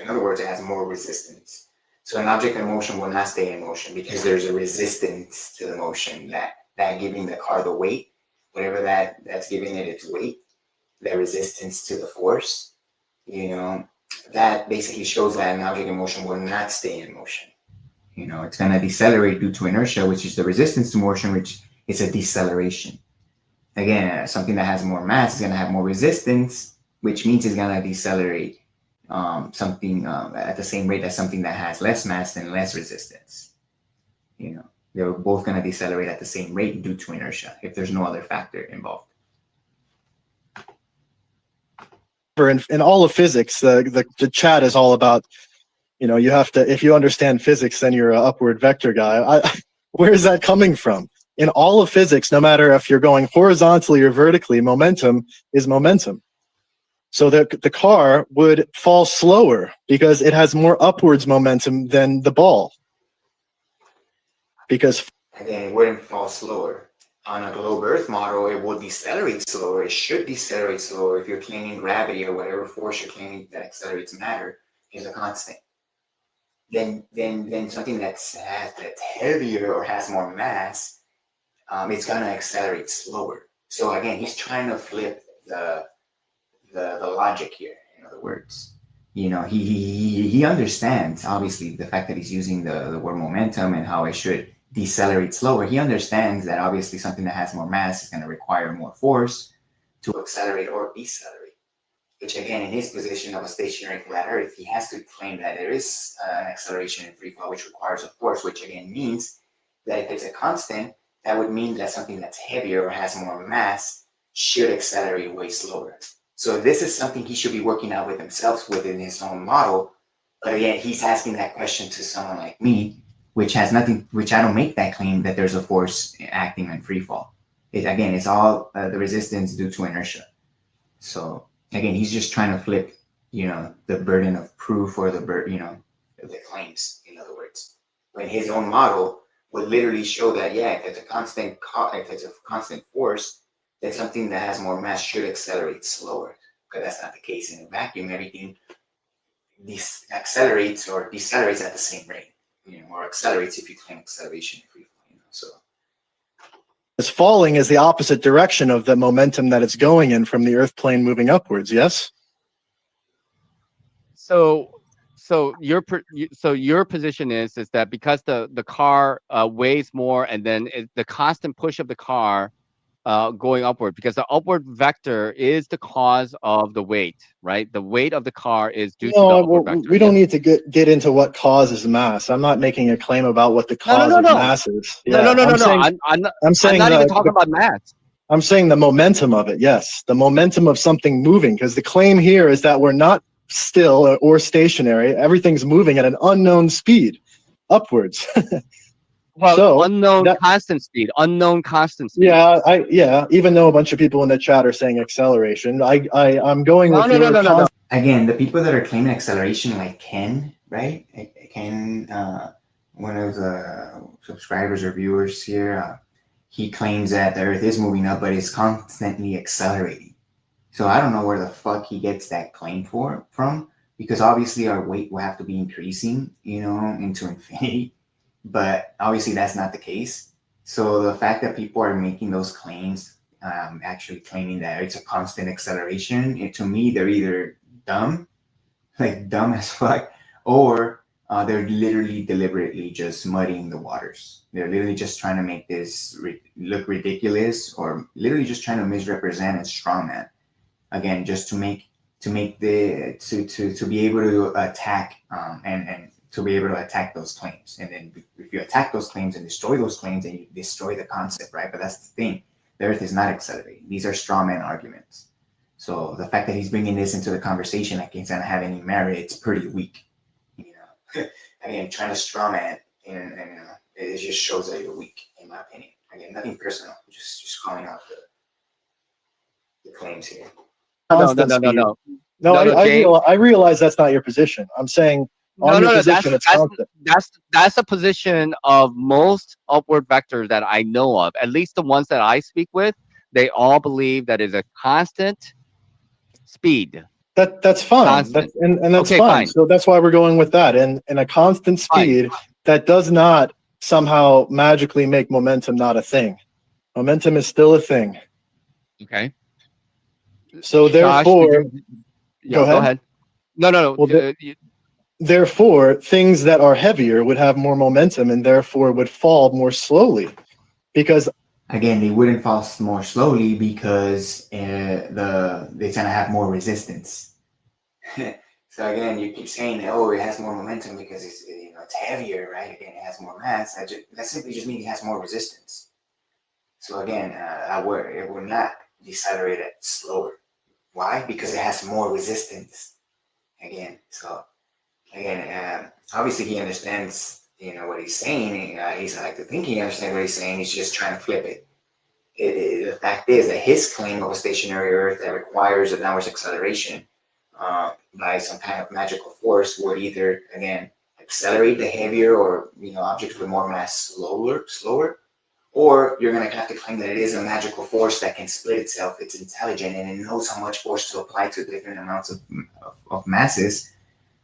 other words, it has more resistance. So an object in motion will not stay in motion because there's a resistance to the motion that giving the car the weight, whatever that's giving it its weight, the resistance to the force. That basically shows that an object in motion will not stay in motion. It's going to decelerate due to inertia, which is the resistance to motion, which is a deceleration. Again, something that has more mass is going to have more resistance, which means it's going to decelerate something at the same rate as something that has less mass and less resistance. They're both going to decelerate at the same rate due to inertia if there's no other factor involved. In all of physics, the chat is all about, you have to, if you understand physics, then you're an upward vector guy. Where is that coming from? In all of physics, no matter if you're going horizontally or vertically, momentum is momentum. So the car would fall slower because it has more upwards momentum than the ball. Because again, it wouldn't fall slower. On a globe Earth model, it will decelerate slower. It should decelerate slower if you're claiming gravity or whatever force you're claiming that accelerates matter is a constant. Then something that's heavier or has more mass, it's gonna accelerate slower. So again, he's trying to flip the logic here. In other words, he understands obviously the fact that he's using the word momentum and how it should decelerate slower. He understands that obviously something that has more mass is going to require more force to accelerate or decelerate, which again, in his position of a stationary flat Earth, he has to claim that there is an acceleration in free fall, which requires a force, which again means that if it's a constant, that would mean that something that's heavier or has more mass should accelerate way slower. So this is something he should be working out with himself within his own model. But again, he's asking that question to someone like me, which I don't make that claim that there's a force acting in free fall. It's all the resistance due to inertia. So again, he's just trying to flip, the burden of proof or the claims, in other words. When his own model would literally show that, if it's a constant force, then something that has more mass should accelerate slower. But that's not the case in a vacuum. Everything accelerates or decelerates at the same rate. Or accelerates if you claim acceleration in free fall. So it's falling is the opposite direction of the momentum that it's going in from the Earth plane moving upwards. Yes. So your position is that because the car weighs more, and then the constant push of the car going upward, because the upward vector is the cause of the weight, right? The weight of the car is due to the No, upward vector. we don't Yes? need to get into what causes mass. I'm not making a claim about what the No, no, cause no, of no, mass is. no, Yeah, no, no, no, I'm no. saying I'm saying not even talking about mass. I'm saying the momentum of it. Yes, the momentum of something moving, because the claim here is that we're not still or stationary. Everything's moving at an unknown speed upwards. Well, So unknown that, constant speed, unknown constant speed. yeah, even though a bunch of people in the chat are saying acceleration, I'm going No, with no, no, your no, no, no. Again, the people that are claiming acceleration, like Ken, right? Ken, one of the subscribers or viewers here, he claims that the Earth is moving up, but it's constantly accelerating. So I don't know where the fuck he gets that claim from, because obviously our weight will have to be increasing, into infinity. But obviously that's not the case. So the fact that people are making those claims, actually claiming that it's a constant acceleration, to me, they're either dumb, like dumb as fuck, or they're literally deliberately just muddying the waters. They're literally just trying to make this look ridiculous, or literally just trying to misrepresent and strongman. Again, just to be able to attack, and to be able to attack those claims. And then if you attack those claims and destroy those claims, then you destroy the concept, right? But that's the thing. The Earth is not accelerating. These are straw man arguments. So the fact that he's bringing this into the conversation like it's gonna have any merit, it's pretty weak. Again, trying to straw man, and it just shows that you're weak, in my opinion. Again, nothing personal, just calling out the claims here. No, no, no, no, no. No, James. I realize that's not your position. I'm saying on your position, it's constant. That's a position of most upward vectors that I know of. At least the ones that I speak with, they all believe that is a constant speed. That's fine. Constant. And that's Okay, fine. fine. So that's why we're going with that. And a constant speed that does not somehow magically make momentum not a thing. Momentum is still a thing. Okay. So Josh, therefore, go ahead. No. Well, therefore, things that are heavier would have more momentum and therefore would fall more slowly, because again, they wouldn't fall more slowly because it's gonna have more resistance. So again, you keep saying, oh, it has more momentum because it's heavier, right? Again, it has more mass. That simply just means it has more resistance. So again, it would not decelerate it slower. Why? Because it has more resistance. Again, obviously he understands, what he's saying. He's like to think he understands what he's saying. He's just trying to flip it. The fact is that his claim of a stationary Earth that requires a downward acceleration by some kind of magical force would either, again, accelerate the heavier or objects with more mass slower, or you're going to have to claim that it is a magical force that can split itself. It's intelligent and it knows how much force to apply to different amounts of masses,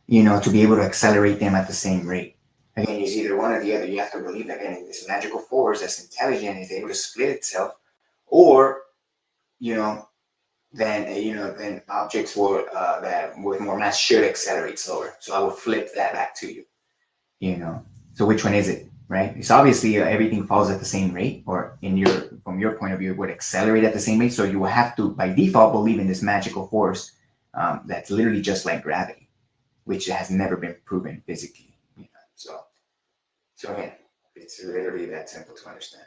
to be able to accelerate them at the same rate. Again, it's either one or the other. You have to believe that, again, this magical force that's intelligent is able to split itself, or then objects that with more mass should accelerate slower. So I will flip that back to you. So which one is it, right? It's obviously everything falls at the same rate, or from your point of view, it would accelerate at the same rate. So you will have to, by default, believe in this magical force that's literally just like gravity, which has never been proven physically. So again, it's literally that simple to understand.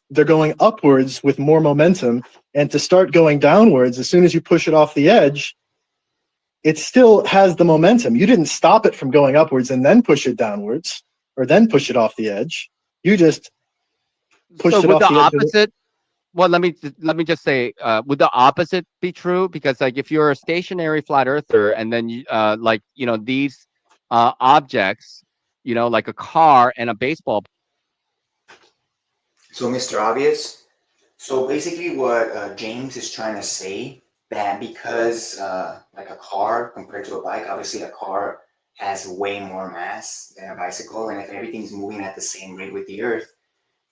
They're going upwards with more momentum, and to start going downwards, as soon as you push it off the edge, it still has the momentum. You didn't stop it from going upwards and then push it downwards, or then push it off the edge. You just pushed it off the edge. Opposite? Well, let me just say, would the opposite be true? Because like if you're a stationary flat earther, and then these objects, like a car and a baseball. So, Mr. Obvious, so basically what James is trying to say, that because like a car compared to a bike, obviously a car has way more mass than a bicycle, and if everything's moving at the same rate with the Earth,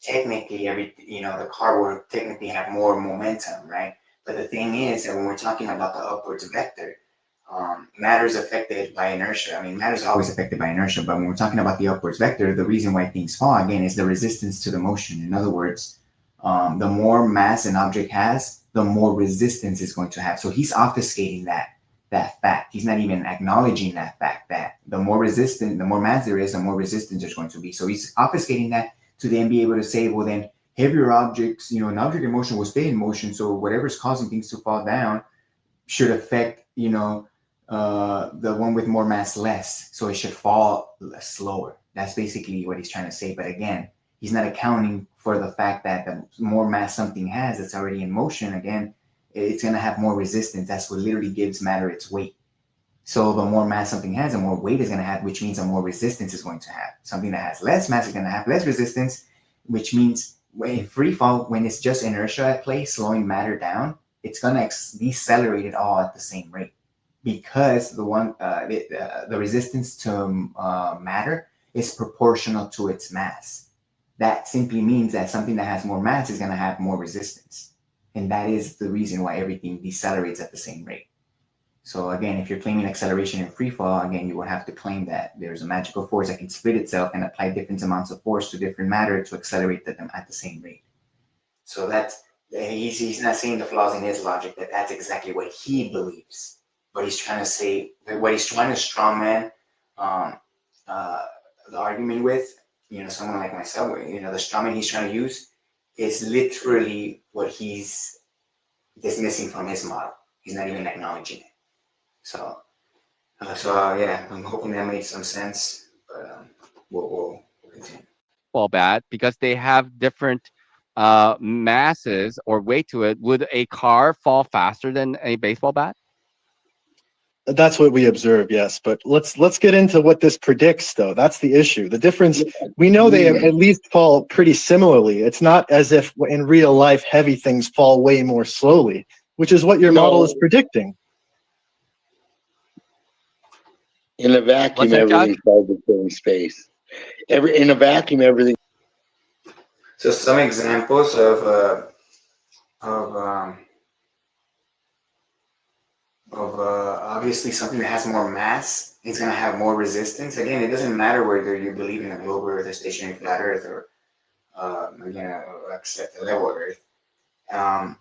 technically the car will technically have more momentum, right? But the thing is that when we're talking about the upwards vector, matter is affected by inertia. I mean, matter is always affected by inertia, but when we're talking about the upwards vector, the reason why things fall, again, is the resistance to the motion. In other words, the more mass an object has, the more resistance it's going to have. So he's obfuscating that fact. He's not even acknowledging that fact that the more mass there is, the more resistance there's going to be. So he's obfuscating that to then be able to say, well, then heavier objects, an object in motion will stay in motion. So whatever's causing things to fall down should affect, the one with more mass less. So it should fall slower. That's basically what he's trying to say. But again, he's not accounting for the fact that the more mass something has that's already in motion, again, it's going to have more resistance. That's what literally gives matter its weight. So the more mass something has, the more weight it's going to have, which means the more resistance it's going to have. Something that has less mass is going to have less resistance, which means in free fall, when it's just inertia at play, slowing matter down, it's going to decelerate it all at the same rate, because the resistance to matter is proportional to its mass. That simply means that something that has more mass is going to have more resistance. And that is the reason why everything decelerates at the same rate. So again, if you're claiming acceleration in free fall, again, you would have to claim that there's a magical force that can split itself and apply different amounts of force to different matter to accelerate them at the same rate. So that's, he's not saying the flaws in his logic, that's exactly what he believes. But he's trying to say, what he's trying to strawman the argument with, someone like myself, the strawman he's trying to use is literally what he's dismissing from his model. He's not even acknowledging it. So yeah, I'm hoping that makes some sense, but we'll continue. Baseball bat, because they have different masses or weight to it. Would a car fall faster than a baseball bat? That's what we observe, yes. But let's get into what this predicts, though. That's the issue. The difference, we know they at least fall pretty similarly. It's not as if in real life heavy things fall way more slowly, which is what your model is predicting. In a vacuum, What's that, everything falls the same space. In a vacuum, everything. So some examples of obviously something that has more mass is going to have more resistance. Again, it doesn't matter whether you believe in a globe Earth, a stationary flat Earth, or accept the level Earth.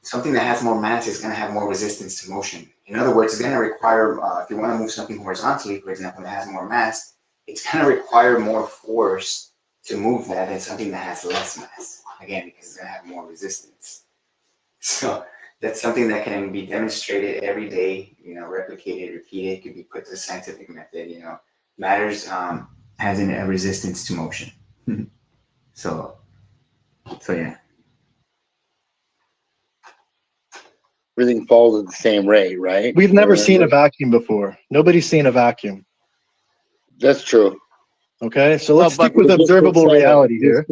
Something that has more mass is going to have more resistance to motion. In other words, it's going to require, if you want to move something horizontally, for example, that has more mass, it's going to require more force to move that than something that has less mass. Again, because it's going to have more resistance. So that's something that can be demonstrated every day, replicated, repeated, could be put to the scientific method, matters has a resistance to motion. So yeah. Everything falls at the same rate, right? We've never seen a vacuum before. Nobody's seen a vacuum. That's true. Okay, so let's stick with observable reality here.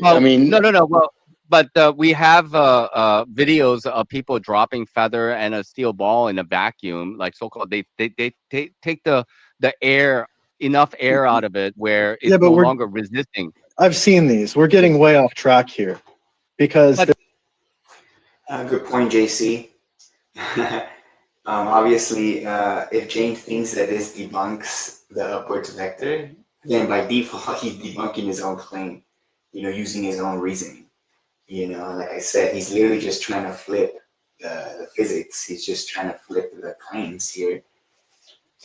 I mean, no. Well, but we have videos of people dropping feather and a steel ball in a vacuum, like so-called. They take the air, enough air out of it where it's no longer resisting. I've seen these. We're getting way off track here, because. Good point, JC. Obviously, if James thinks that this debunks the upwards vector, then by default he's debunking his own claim, using his own reasoning. Like I said, he's literally just trying to flip the physics. He's just trying to flip the claims here.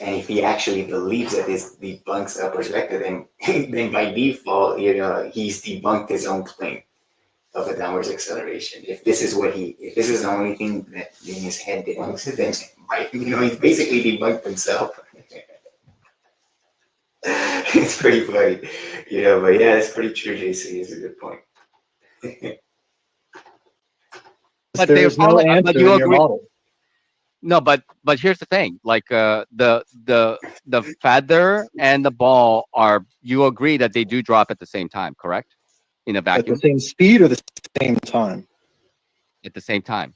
And if he actually believes that this debunks the upwards vector, then by default, he's debunked his own claim of a downwards acceleration. If this is the only thing that in his head debunks it, then he's basically debunked himself. It's pretty funny, but yeah, it's pretty true, JC. It's a good point. But there's no answer but you in agree. your model. No, but here's the thing. Like the feather and the ball you agree that they do drop at the same time, correct? In a vacuum. At the same speed or the same time? At the same time.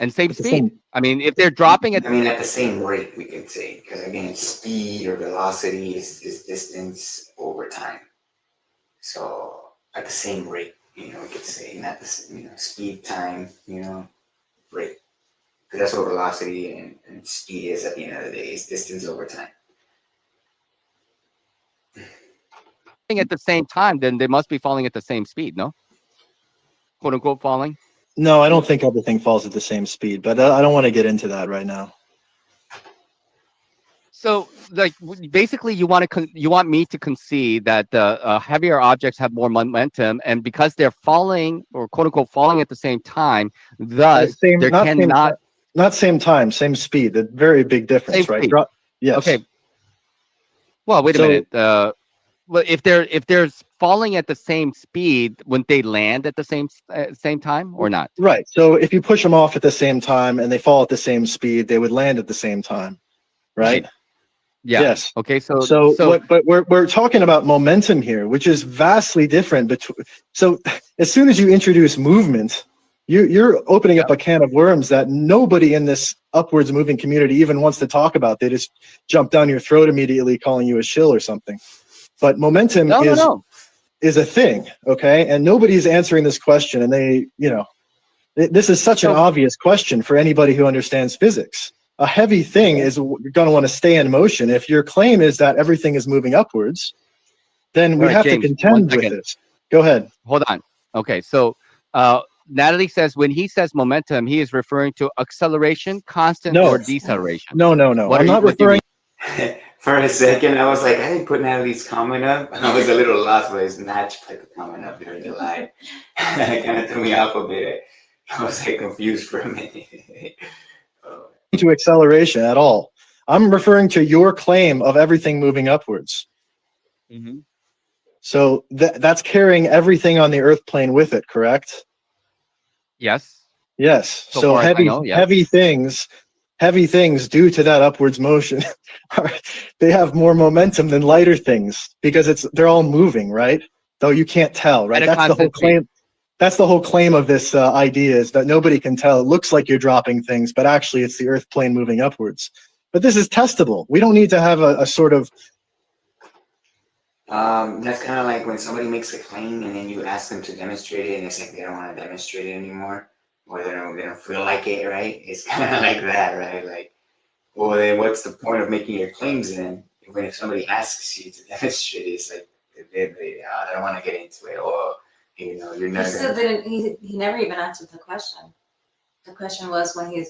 And same speed. I mean, if they're dropping at the same rate, we could say, because again, speed or velocity is distance over time. So at the same rate, we could say, not the speed, time, rate. Because that's what velocity and speed is at the end of the day, is distance over time. At the same time, then they must be falling at the same speed, no? quote unquote falling? No, I don't think everything falls at the same speed, but I don't want to get into that right now. So, like, basically, you want me to concede that the heavier objects have more momentum, and because they're falling or quote unquote falling at the same time, thus there cannot Not same time, same speed. A very big difference, same right? speed. Yes. Okay. Well, wait a So- minute. Well, if they're falling at the same speed, wouldn't they land at the same time or not? Right. So if you push them off at the same time and they fall at the same speed, they would land at the same time, right? Yeah. Yes. Okay. But we're talking about momentum here, which is vastly different. So as soon as you introduce movement, you're opening up a can of worms that nobody in this upwards moving community even wants to talk about. They just jump down your throat immediately, calling you a shill or something. But momentum is a thing, okay? And nobody's answering this question, and this is such an obvious question for anybody who understands physics. A heavy thing is going to want to stay in motion. If your claim is that everything is moving upwards, then we have James, to contend with this. Go ahead. Hold on. Okay, so Natalie says when he says momentum, he is referring to acceleration, constant, or deceleration. No. I'm not referring. For a second, I was like, I didn't put Natalie's comment up. I was a little lost, but it's Natch put the comment up during the live. It kind of threw me off a bit. I was like confused for a minute. To acceleration at all. I'm referring to your claim of everything moving upwards. Mm-hmm. So that's carrying everything on the Earth plane with it, correct? Yes. Yes. So So far as I know, yes. heavy things due to that upwards motion, they have more momentum than lighter things because they're all moving, right? Though you can't tell, right? That's the whole claim. That's the whole claim of this idea, is that nobody can tell. It looks like you're dropping things, but actually it's the Earth plane moving upwards. But this is testable. We don't need to have a sort of... That's kind of like when somebody makes a claim and then you ask them to demonstrate it, and it's like they don't want to demonstrate it anymore, or they don't feel like it, right? It's kind of like that, right? Like, well, then what's the point of making your claims then? When if somebody asks you to demonstrate it, it's like they don't want to get into it, or you're never. He still didn't. He never even answered the question. The question was when he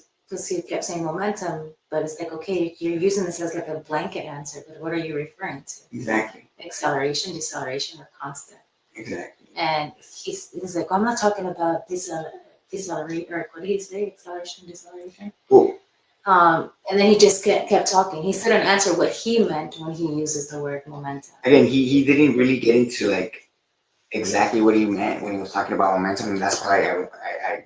kept saying momentum, but it's like, okay, you're using this as like a blanket answer, but what are you referring to? Exactly. Acceleration, deceleration, or constant. Exactly. And he's like, well, I'm not talking about decelerate, or what did he say? Acceleration, deceleration. Cool. And then he just kept talking. He still didn't answer what he meant when he uses the word momentum. Again, he didn't really get into like exactly what he meant when he was talking about momentum, and that's why I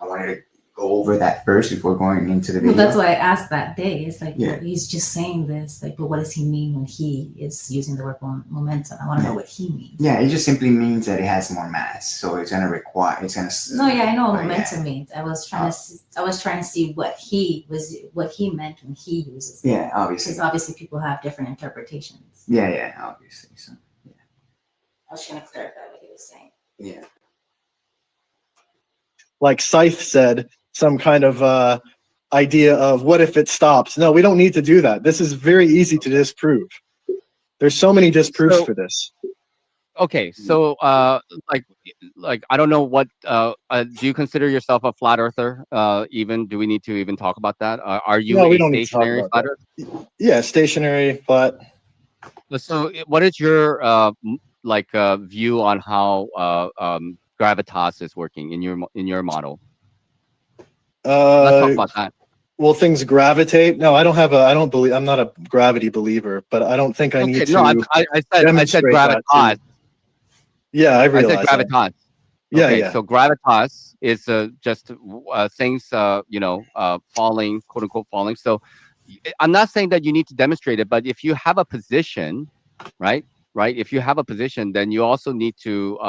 wanted to go over that first before going into the video. Well, that's why I asked that day. It's like, well, he's just saying this, like, but what does he mean when he is using the word momentum? I want to know what he means. Yeah, it just simply means that it has more mass, so it's gonna require. It's gonna. No, yeah, I know what momentum means. I was trying to see what he meant when he uses it. Yeah, obviously. Because obviously people have different interpretations. Yeah, obviously. So yeah. I was trying to clarify what he was saying. Yeah. Like Scythe said, some kind of idea of what if it stops. No, we don't need to do that. This is very easy to disprove. There's so many disproofs for this. Okay, so like I don't know what do you consider yourself a flat earther? Even do we need to even talk about that? Are you No, we a don't need to talk stationary about flat that. earther? Yeah, stationary flat. So what is your view on how gravitas is working in your model? Let's talk about that. Will things gravitate? No, I don't believe. I'm not a gravity believer, but I don't think I need to. No, I said gravitas. Yeah, I realize. I said gravitas. Yeah, okay, yeah. So gravitas is just things falling, quote unquote falling. So I'm not saying that you need to demonstrate it, but if you have a position, right? If you have a position, then you also need to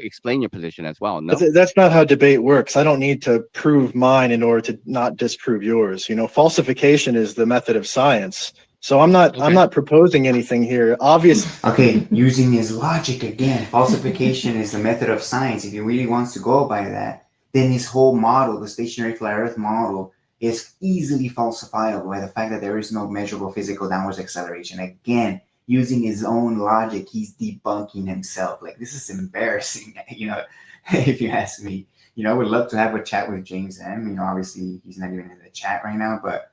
explain your position as well. No, that's not how debate works. I don't need to prove mine in order to not disprove yours. Falsification is the method of science. So I'm not proposing anything here. Obviously. Okay, using his logic again, falsification is the method of science. If he really wants to go by that, then his whole model, the stationary flat Earth model, is easily falsifiable by the fact that there is no measurable physical downwards acceleration. Again, using his own logic, he's debunking himself. Like, this is embarrassing. if you ask me. I would love to have a chat with James M. Obviously he's not even in the chat right now, but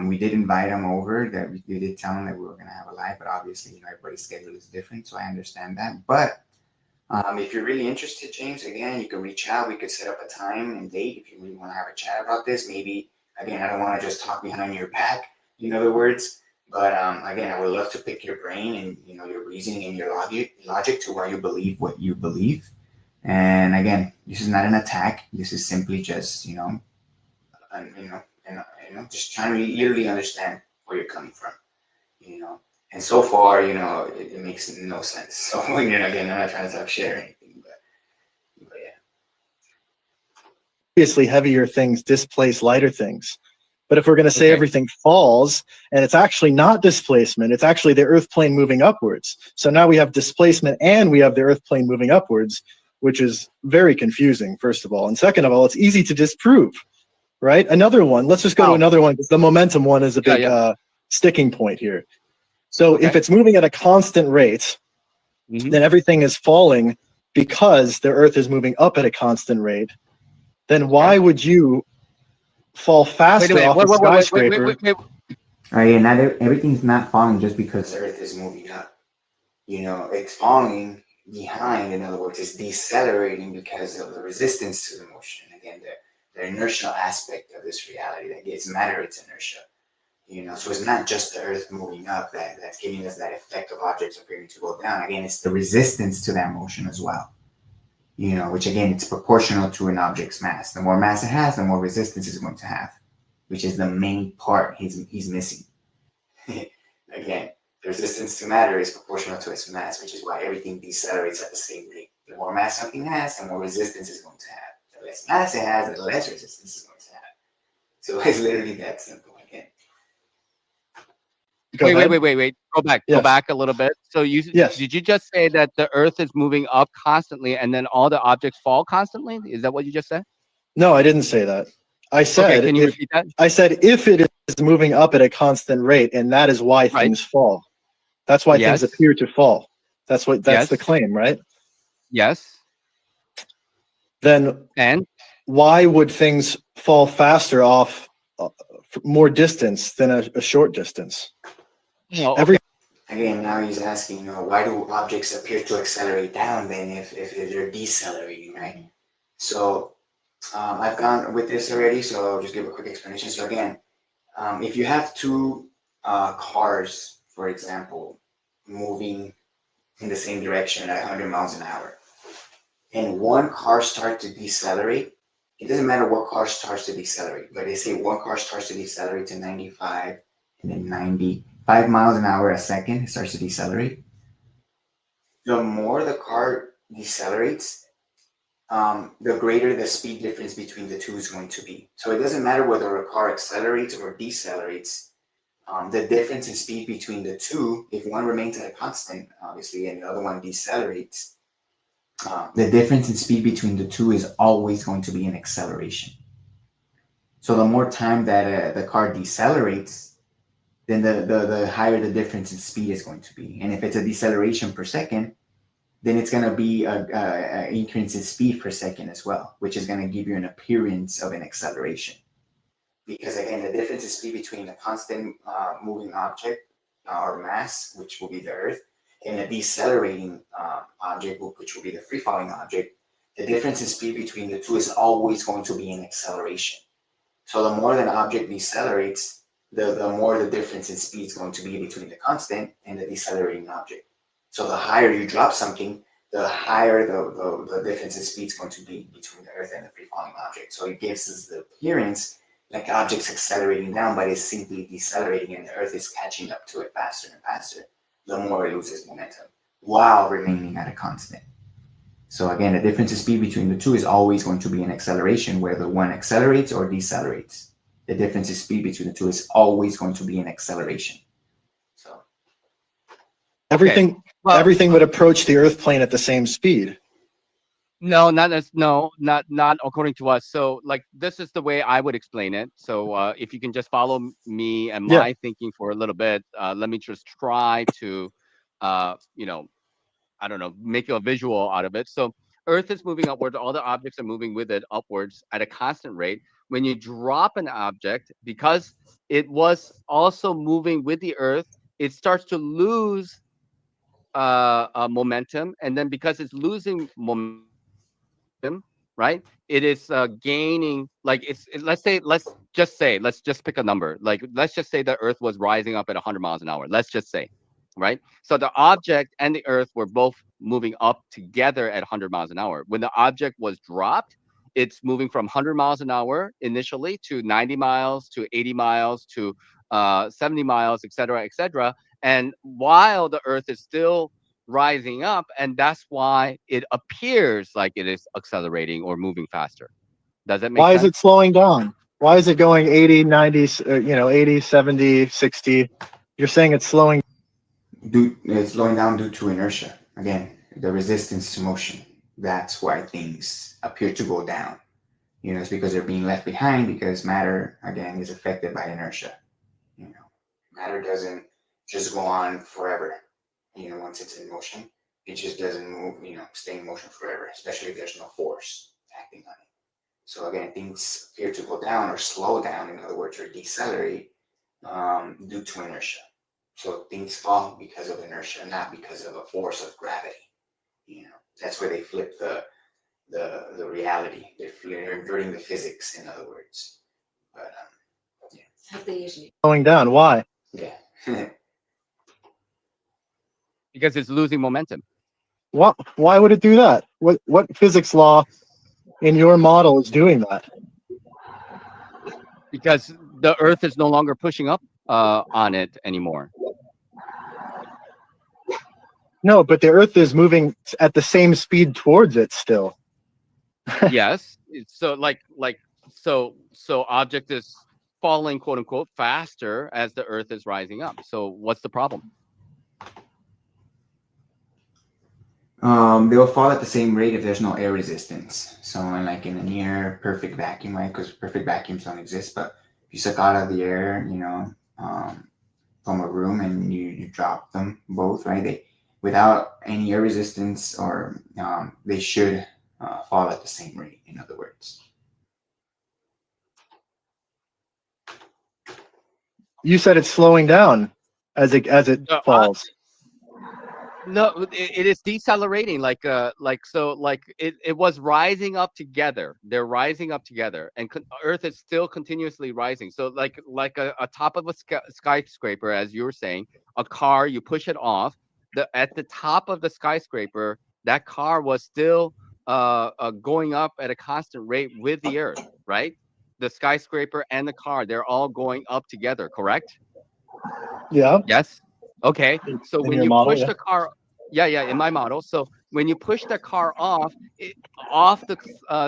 we did invite him over. That we did tell him that we were going to have a live, but obviously, everybody's schedule is different, so I understand that. But if you're really interested, James, again, you can reach out. We could set up a time and date if you really want to have a chat about this. Maybe, again, I don't want to just talk behind your back, in other words. But again, I would love to pick your brain and your reasoning and your logic to why you believe what you believe. And again, this is not an attack. This is simply just just trying to literally understand where you're coming from. And so far, it makes no sense. So again, I'm not trying to talk shit or anything, but yeah. Obviously, heavier things displace lighter things. But if we're going to say Okay. everything falls, and it's actually not displacement, it's actually the Earth plane moving upwards. So now we have displacement and we have the Earth plane moving upwards, which is very confusing, first of all. And second of all, it's easy to disprove, right? Another one, let's just go to another one, because the momentum one is a big sticking point here. So if it's moving at a constant rate, then everything is falling because the Earth is moving up at a constant rate. Then why would you fall faster off a skyscraper? All right, yeah, not everything's not falling just because the Earth is moving up. It's falling behind. In other words, it's decelerating because of the resistance to the motion. Again, the inertial aspect of this reality that gives matter its inertia. So it's not just the Earth moving up that's giving us that effect of objects appearing to go down. Again, it's the resistance to that motion as well. Which again, it's proportional to an object's mass. The more mass it has, the more resistance it's going to have, which is the main part he's missing. Again, the resistance to matter is proportional to its mass, which is why everything decelerates at the same rate. The more mass something has, the more resistance it's going to have. The less mass it has, the less resistance it's going to have. So it's literally that simple again. Wait. Go back. Yes. Go back a little bit. So Yes. did you just say that the Earth is moving up constantly and then all the objects fall constantly? Is that what you just said? No, I didn't say that. I said, Okay, can you repeat that? I said if it is moving up at a constant rate, and that is why things fall. That's why things appear to fall. That's the claim, right? Yes. Then why would things fall faster off more distance than a short distance? Again, now he's asking, why do objects appear to accelerate down then if they're decelerating, right? So I've gone with this already, so I'll just give a quick explanation. So again, if you have two cars, for example, moving in the same direction at 100 miles an hour, and one car starts to decelerate, it doesn't matter what car starts to decelerate, but they say one car starts to decelerate to 95 and then 95 miles an hour a second, it starts to decelerate. The more the car decelerates, the greater the speed difference between the two is going to be. So it doesn't matter whether a car accelerates or decelerates. The difference in speed between the two, if one remains at a constant, obviously, and the other one decelerates, the difference in speed between the two is always going to be an acceleration. So the more time that the car decelerates, then the higher the difference in speed is going to be. And if it's a deceleration per second, then it's going to be an increase in speed per second as well, which is going to give you an appearance of an acceleration. Because again, the difference in speed between a constant moving object or mass, which will be the Earth, and a decelerating object, which will be the free-falling object, the difference in speed between the two is always going to be an acceleration. So the more that an object decelerates, the more the difference in speed is going to be between the constant and the decelerating object. So the higher you drop something, the higher the difference in speed is going to be between the Earth and the free-falling object. So it gives us the appearance like objects accelerating down, but it's simply decelerating and the Earth is catching up to it faster and faster, the more it loses momentum while remaining at a constant. So again, the difference in speed between the two is always going to be an acceleration, whether one accelerates or decelerates. The difference in speed between the two is always going to be an acceleration. So everything would approach the Earth plane at the same speed. No, not according to us. So like this is the way I would explain it. So if you can just follow me and my thinking for a little bit, let me just try to I don't know, make a visual out of it. So Earth is moving upwards. All the objects are moving with it upwards at a constant rate. When you drop an object, because it was also moving with the Earth, it starts to lose momentum, and then because it's losing momentum, right? It is gaining, like let's just pick a number. Like let's just say the Earth was rising up at 100 miles an hour. Let's just say, right? So the object and the Earth were both moving up together at 100 miles an hour. When the object was dropped, it's moving from 100 miles an hour initially to 90 miles to 80 miles to 70 miles, etc., etc. And while the Earth is still rising up, and that's why it appears like it is accelerating or moving faster. Does that make Why sense? is it slowing down? Why is it going 80, 90, 80, 70, 60? You're saying it's slowing. It's slowing down due to inertia. Again, the resistance to motion. That's why things appear to go down. It's because they're being left behind, because matter, again, is affected by inertia. Matter doesn't just go on forever. Once it's in motion, it just doesn't move, stay in motion forever, especially if there's no force acting on it. So again, things appear to go down or slow down, in other words, or decelerate due to inertia. So things fall because of inertia, not because of a force of gravity. That's where they flip the reality. They're inverting the physics, in other words. But yeah. That's the issue. Slowing down. Why? Yeah. Because it's losing momentum. What? Why would it do that? What physics law in your model is doing that? Because the Earth is no longer pushing up on it anymore. No, but the Earth is moving at the same speed towards it still. Yes. So so object is falling, quote unquote, faster as the Earth is rising up. So what's the problem? They'll fall at the same rate if there's no air resistance. So in a near perfect vacuum, right? Because perfect vacuums don't exist, but if you suck out of the air, from a room and you drop them both, right? Without any air resistance, or they should fall at the same rate, in other words. You said it's slowing down as it falls. No, it is decelerating. It was rising up together. They're rising up together, and Earth is still continuously rising. So like a top of a skyscraper, as you were saying, a car, you push it off. At the top of the skyscraper, that car was still going up at a constant rate with the Earth, right? The skyscraper and the car, they're all going up together, correct? Yeah. Yes. Okay. So In when your you model, push yeah. the car, in my model. So when you push the car off the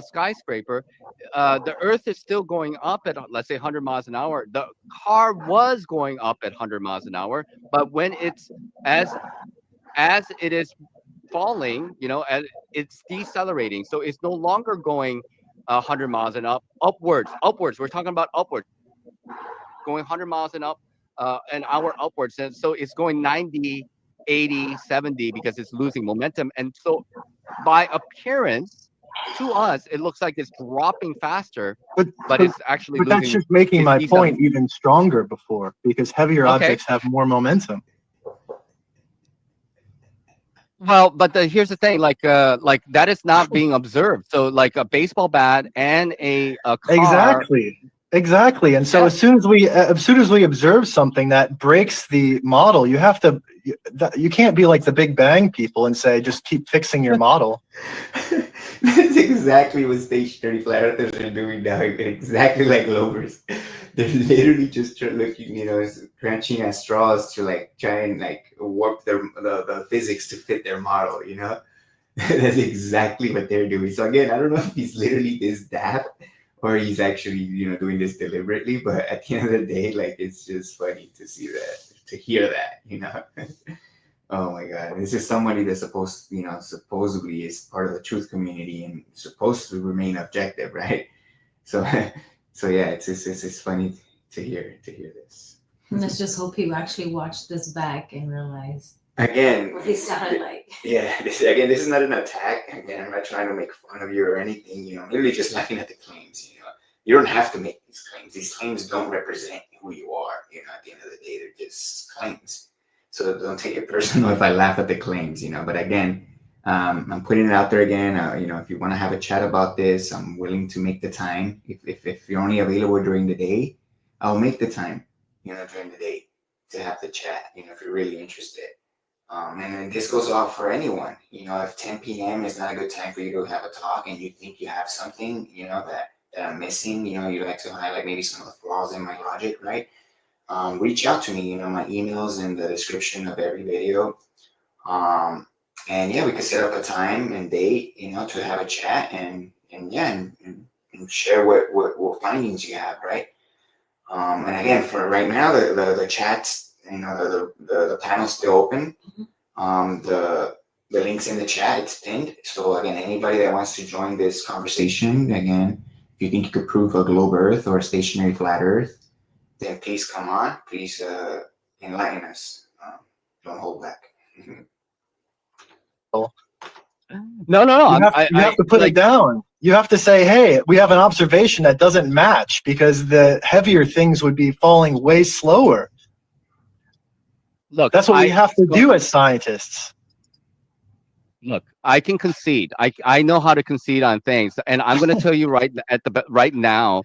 skyscraper, the Earth is still going up at, let's say, 100 miles an hour. The car was going up at 100 miles an hour, but when it's as it is falling, as it's decelerating, so it's no longer going 100 miles and upwards. We're talking about upwards, going 100 miles and an hour upwards, and so it's going 90, 80, 70 because it's losing momentum. And so by appearance, to us, it looks like it's dropping faster, but it's actually But losing. that's just making my point even stronger before, because heavier Okay. objects have more momentum. Well, but here's the thing, like that is not being observed. So like a baseball bat and a car. Exactly. And so as soon as we observe something that breaks the model, you can't be like the Big Bang people and say just keep fixing your model. That's exactly what stationary flat earthers are doing now. Exactly like Lovers. They're literally just looking, crunching at straws to try and warp the physics to fit their model. That's exactly what they're doing. So again, I don't know if he's literally this daft or he's actually doing this deliberately. But at the end of the day, it's just funny to see that, to hear that. Oh my God! This is somebody that's supposedly is part of the truth community and supposed to remain objective, right? So yeah, it's funny to hear this. Let's just hope you actually watched this back and realized Again, what he sounded like. yeah, this is not an attack. Again, I'm not trying to make fun of you or anything. You know, I'm literally just laughing at the claims. You know, you don't have to make these claims. These claims don't represent who you are. You know, at the end of the day, they're just claims. So don't take it personal if I laugh at the claims. You know, but again, I'm putting it out there again. You know, if you want to have a chat about this, I'm willing to make the time. If you're only available during the day, I'll make the time. You know, during the day to have the chat. You know, if you're really interested. And then this goes off for anyone. You know, if 10 p.m. is not a good time for you to have a talk and you think you have something, you know, that I'm missing, you know, you like to highlight maybe some of the flaws in my logic, right? Reach out to me. You know, my email's in the description of every video. And yeah, we could set up a time and date, you know, to have a chat and share what findings you have, right? And again, for right now, the chats, you know, the panel's still open. The link's in the chat, it's pinned. So again, anybody that wants to join this conversation, again, if you think you could prove a globe Earth or a stationary flat Earth, then please come on. Please enlighten us. Don't hold back. No. You have to put it down. You have to say, hey, we have an observation that doesn't match because the heavier things would be falling way slower. Look, that's what we have to do as scientists. Look, I can concede. I know how to concede on things, and I'm going to tell you right now.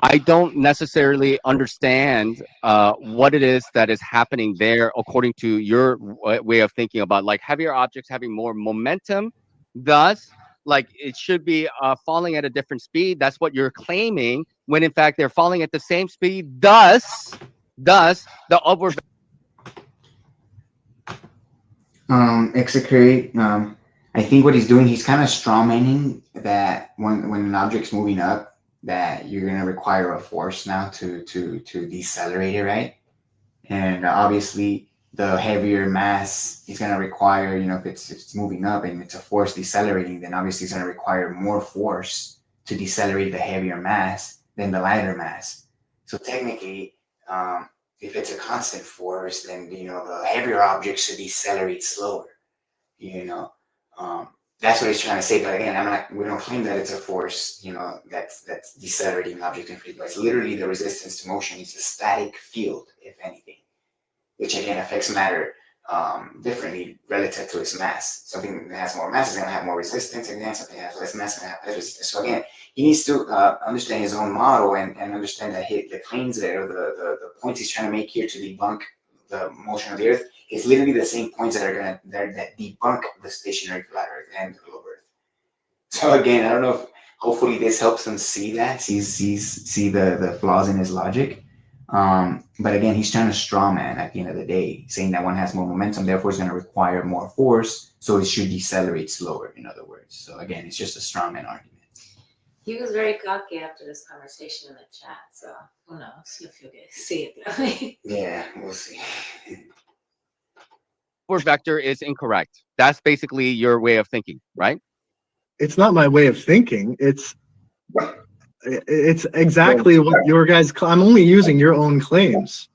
I don't necessarily understand what it is that is happening there, according to your way of thinking about like heavier objects having more momentum, thus like it should be falling at a different speed. That's what you're claiming, when in fact they're falling at the same speed. Thus the upward. Execrate. I think what he's doing, he's kind of strawmanning that when an object's moving up, that you're going to require a force now to decelerate it, right? And obviously, the heavier mass is going to require, you know, if it's moving up and it's a force decelerating, then obviously it's going to require more force to decelerate the heavier mass than the lighter mass. So technically, if it's a constant force, then, you know, the heavier object should decelerate slower. You know, that's what he's trying to say. But again, we don't claim that it's a force, you know, that's decelerating object in free fall. It's literally the resistance to motion. It's a static field, if anything, which again affects matter differently relative to its mass. Something that has more mass is going to have more resistance. Again, something that has less mass is going to have less resistance. So again, he needs to understand his own model and understand that the claims there, the points he's trying to make here to debunk the motion of the Earth is literally the same points that debunk the stationary flat Earth and the globe Earth. So again, I don't know if hopefully this helps him see that, see the flaws in his logic. But again, he's trying to straw man at the end of the day, saying that one has more momentum, therefore it's going to require more force, so it should decelerate slower, in other words. So again, it's just a straw man argument. He was very cocky after this conversation in the chat, so who knows if you'll get to see it that way. Yeah, we'll see. Upward vector is incorrect. That's basically your way of thinking, right? It's not my way of thinking. It's exactly what your guys. I'm only using your own claims.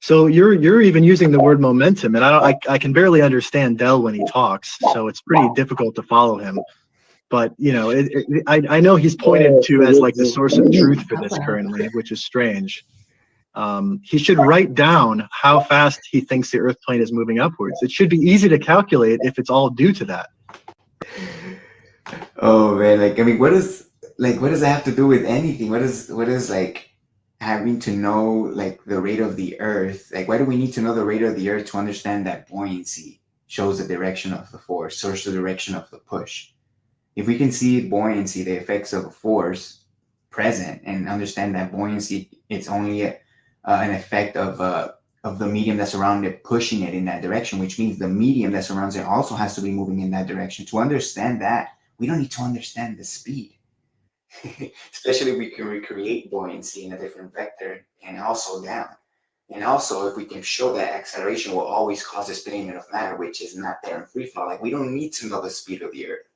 So you're even using the word momentum, and I can barely understand Del when he talks. So it's pretty difficult to follow him. But you know, I know he's pointed to as like the source of truth for this currently, which is strange. He should write down how fast he thinks the Earth plane is moving upwards. It should be easy to calculate if it's all due to that. Oh man, like I mean, what does that have to do with anything? What is like having to know like the rate of the Earth? Like, why do we need to know the rate of the Earth to understand that buoyancy shows the direction of the force, shows the direction of the push? If we can see buoyancy, the effects of a force present, and understand that buoyancy, it's only an effect of the medium that's around it pushing it in that direction, which means the medium that surrounds it also has to be moving in that direction. To understand that, we don't need to understand the speed. Especially if we can recreate buoyancy in a different vector and also down. And also, if we can show that acceleration will always cause a spinning of matter, which is not there in free fall, like we don't need to know the speed of the Earth.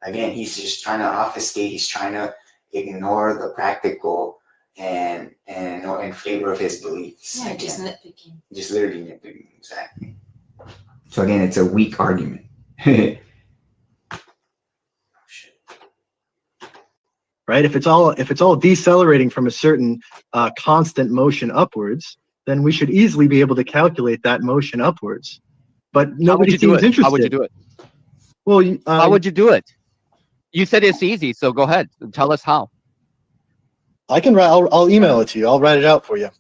Again, he's just trying to obfuscate. He's trying to ignore the practical and in favor of his beliefs. Yeah, just nitpicking. Just literally nitpicking, exactly. So again, it's a weak argument. Right? If it's all decelerating from a certain constant motion upwards, then we should easily be able to calculate that motion upwards. But How would nobody you do seems it? interested. How would you do it? Well, How would you do it? You said it's easy, so go ahead. Tell us how. I can write. I'll email it to you. I'll write it out for you.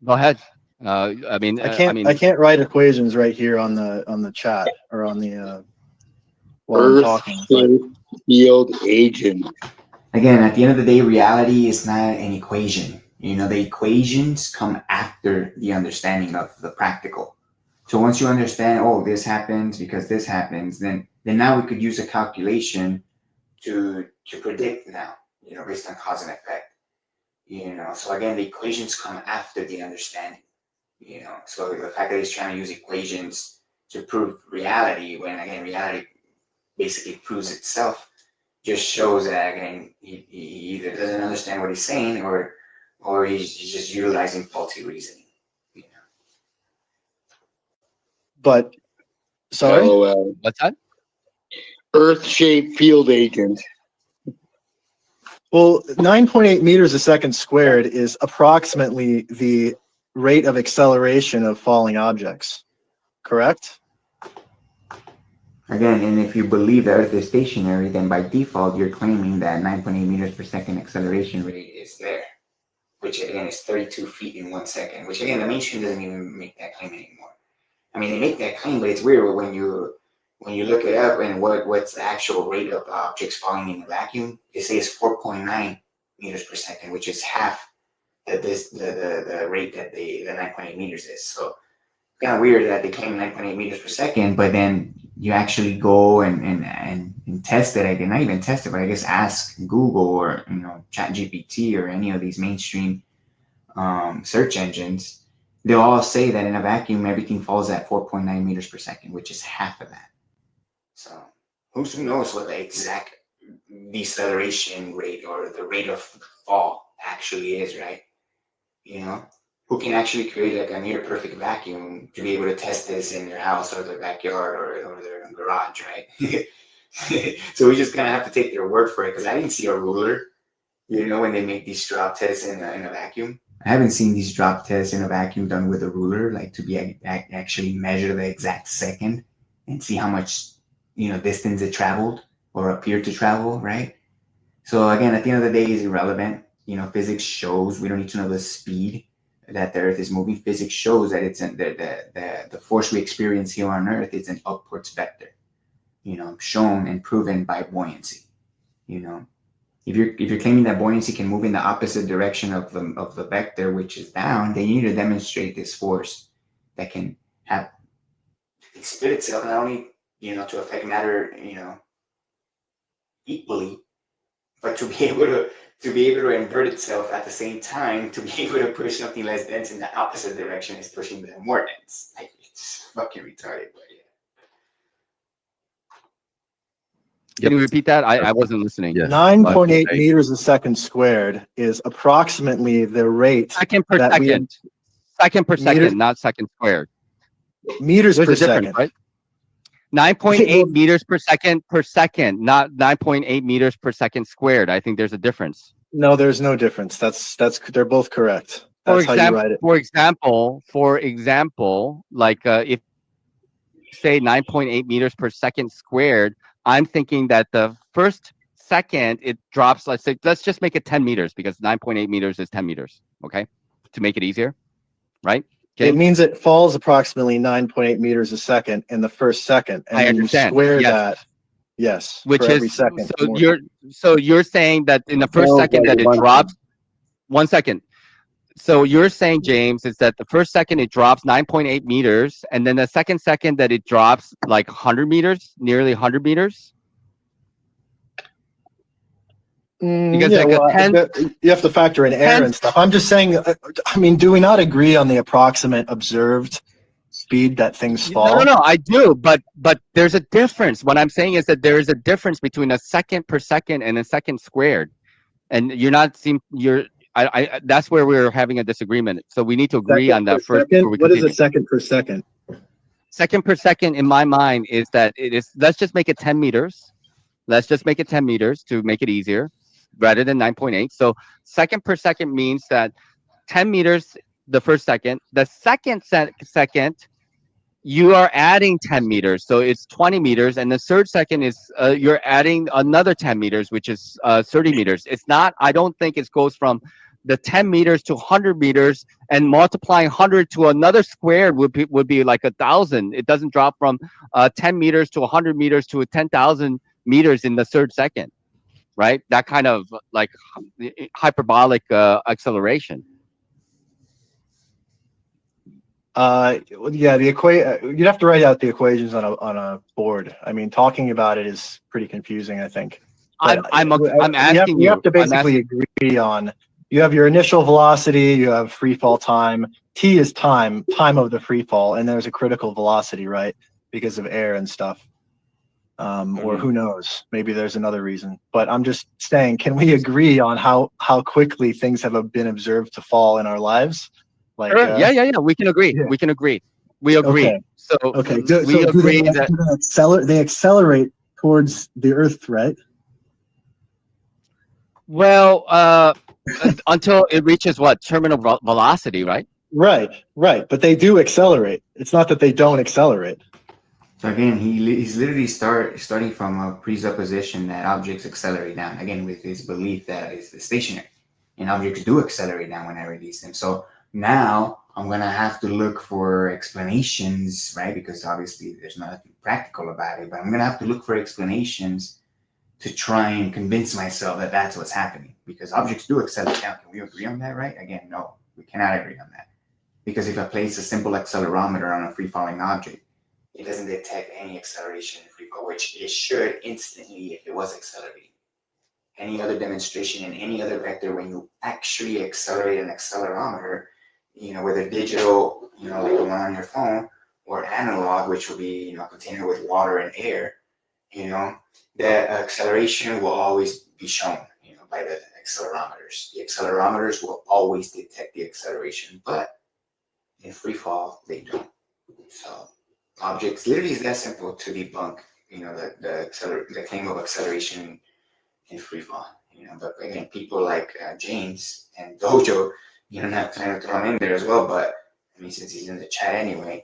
Go ahead. I mean, I can't write equations right here on the chat or on the while I'm Earth talking. But field agent. Again, at the end of the day, reality is not an equation. You know, the equations come after the understanding of the practical. So once you understand, oh, this happens because this happens, then now we could use a calculation to predict now, you know, based on cause and effect. You know, so again, the equations come after the understanding. You know, so the fact that he's trying to use equations to prove reality, when again reality basically proves itself, just shows that again he either doesn't understand what he's saying or he's just utilizing faulty reasoning. You know? But sorry. LOL. what's that? Earth-shaped field agent. Well, 9.8 meters a second squared is approximately the rate of acceleration of falling objects, correct? Again, and if you believe the Earth is stationary, then by default you're claiming that 9.8 meters per second acceleration rate is there, which again is 32 feet in 1 second. Which again, the mainstream doesn't even make that claim anymore. I mean, they make that claim, but it's weird when you look it up and what's the actual rate of objects falling in a vacuum. It says 4.9 meters per second, which is half the rate that the 9.8 meters is. So kind of weird that they claim 9.8 meters per second, but then you actually go and test it. I can not even test it, but I guess ask Google or ChatGPT or any of these mainstream search engines. They'll all say that in a vacuum, everything falls at 4.9 meters per second, which is half of that. So who knows what the exact deceleration rate or the rate of fall actually is, right? You know, who can actually create like a near perfect vacuum to be able to test this in their house or their backyard or their garage, right? So we just kind of have to take their word for it, because I didn't see a ruler, you know, when they make these drop tests in a vacuum. I haven't seen these drop tests in a vacuum done with a ruler, like to be actually measure the exact second and see how much, you know, distance it traveled or appeared to travel, right? So again, at the end of the day, it's irrelevant. You know, physics shows, we don't need to know the speed that the Earth is moving. Physics shows that it's the force we experience here on Earth is an upwards vector, you know, shown and proven by buoyancy. You know, if you're claiming that buoyancy can move in the opposite direction of the vector, which is down, then you need to demonstrate this force that can have split itself not only, you know, to affect matter, you know, equally, but to be able to invert itself at the same time, to be able to push something less dense in the opposite direction is pushing them more dense. Like, it's fucking retarded, but yeah. Can you repeat that? I wasn't listening. Yeah. 9.8 meters a second squared is approximately the rate Second per that second. Second per second, not second squared. meters There's per a difference, second. right? 9.8 meters per second, not 9.8 meters per second squared. I think there's a difference. No, there's no difference. That's they're both correct. That's how you write it. For example, like if you say 9.8 meters per second squared, I'm thinking that the first second it drops, let's just make it 10 meters, because 9.8 meters is 10 meters, okay? To make it easier, right? It means it falls approximately 9.8 meters a second in the first second, and I then understand. you square Yes. that. Yes, Which for is every second. so you're saying that in the first second that it drops 1 second. So you're saying, James, is that the first second it drops 9.8 meters, and then the second that it drops like 100 meters, nearly 100 meters? Because Yeah, like a 10, you have to factor in air and stuff. I'm just saying, I mean, do we not agree on the approximate observed speed that things fall? No, I do, but there's a difference. What I'm saying is that there is a difference between a second per second and a second squared, and that's where we're having a disagreement. So we need to agree on that first. What is a second per second? second per second in my mind is that it is. Let's just make it 10 meters. Let's just make it 10 meters to make it easier, rather than 9.8. So second per second means that 10 meters the first second. The second, you are adding 10 meters, so it's 20 meters, and the third second is you're adding another 10 meters, which is 30 meters. It's not. I don't think it goes from the 10 meters to 100 meters, and multiplying 100 to another square would be like 1,000. It doesn't drop from 10 meters to 100 meters to 10,000 meters in the third second, right? That kind of like hyperbolic acceleration. Yeah, you'd have to write out the equations on a board. I mean, talking about it is pretty confusing, I think. But I'm asking you you. have to basically agree on. You have your initial velocity, you have free fall time. T is time of the free fall, and there's a critical velocity, right? Because of air and stuff. Or who knows? Maybe there's another reason. But I'm just saying, can we agree on how quickly things have been observed to fall in our lives? Like, sure. Yeah. We can agree. Yeah. We can agree. We agree. Okay. So Okay. we agree that they accelerate towards the Earth, right? well, until it reaches what terminal velocity, right? Right. But they do accelerate. It's not that they don't accelerate. So again, he's literally starting from a presupposition that objects accelerate down. Again, with his belief that it's stationary, and objects do accelerate down when I release them. So now I'm gonna have to look for explanations, right? Because obviously there's nothing practical about it. But I'm gonna have to look for explanations to try and convince myself that that's what's happening. Because objects do accelerate down. Can we agree on that, right? Again, no, we cannot agree on that. Because if I place a simple accelerometer on a free-falling object, it doesn't detect any acceleration in free fall, which it should instantly if it was accelerating. Any other demonstration in any other vector, when you actually accelerate an accelerometer, whether digital, like the one on your phone, or analog, which will be, a container with water and air, the acceleration will always be shown, by the accelerometers. The accelerometers will always detect the acceleration, but in free fall, they don't. So objects literally is that simple to debunk, the claim of acceleration in free fall. But again, people like James and Dojo, not trying to throw him in there as well, but I mean, since he's in the chat anyway,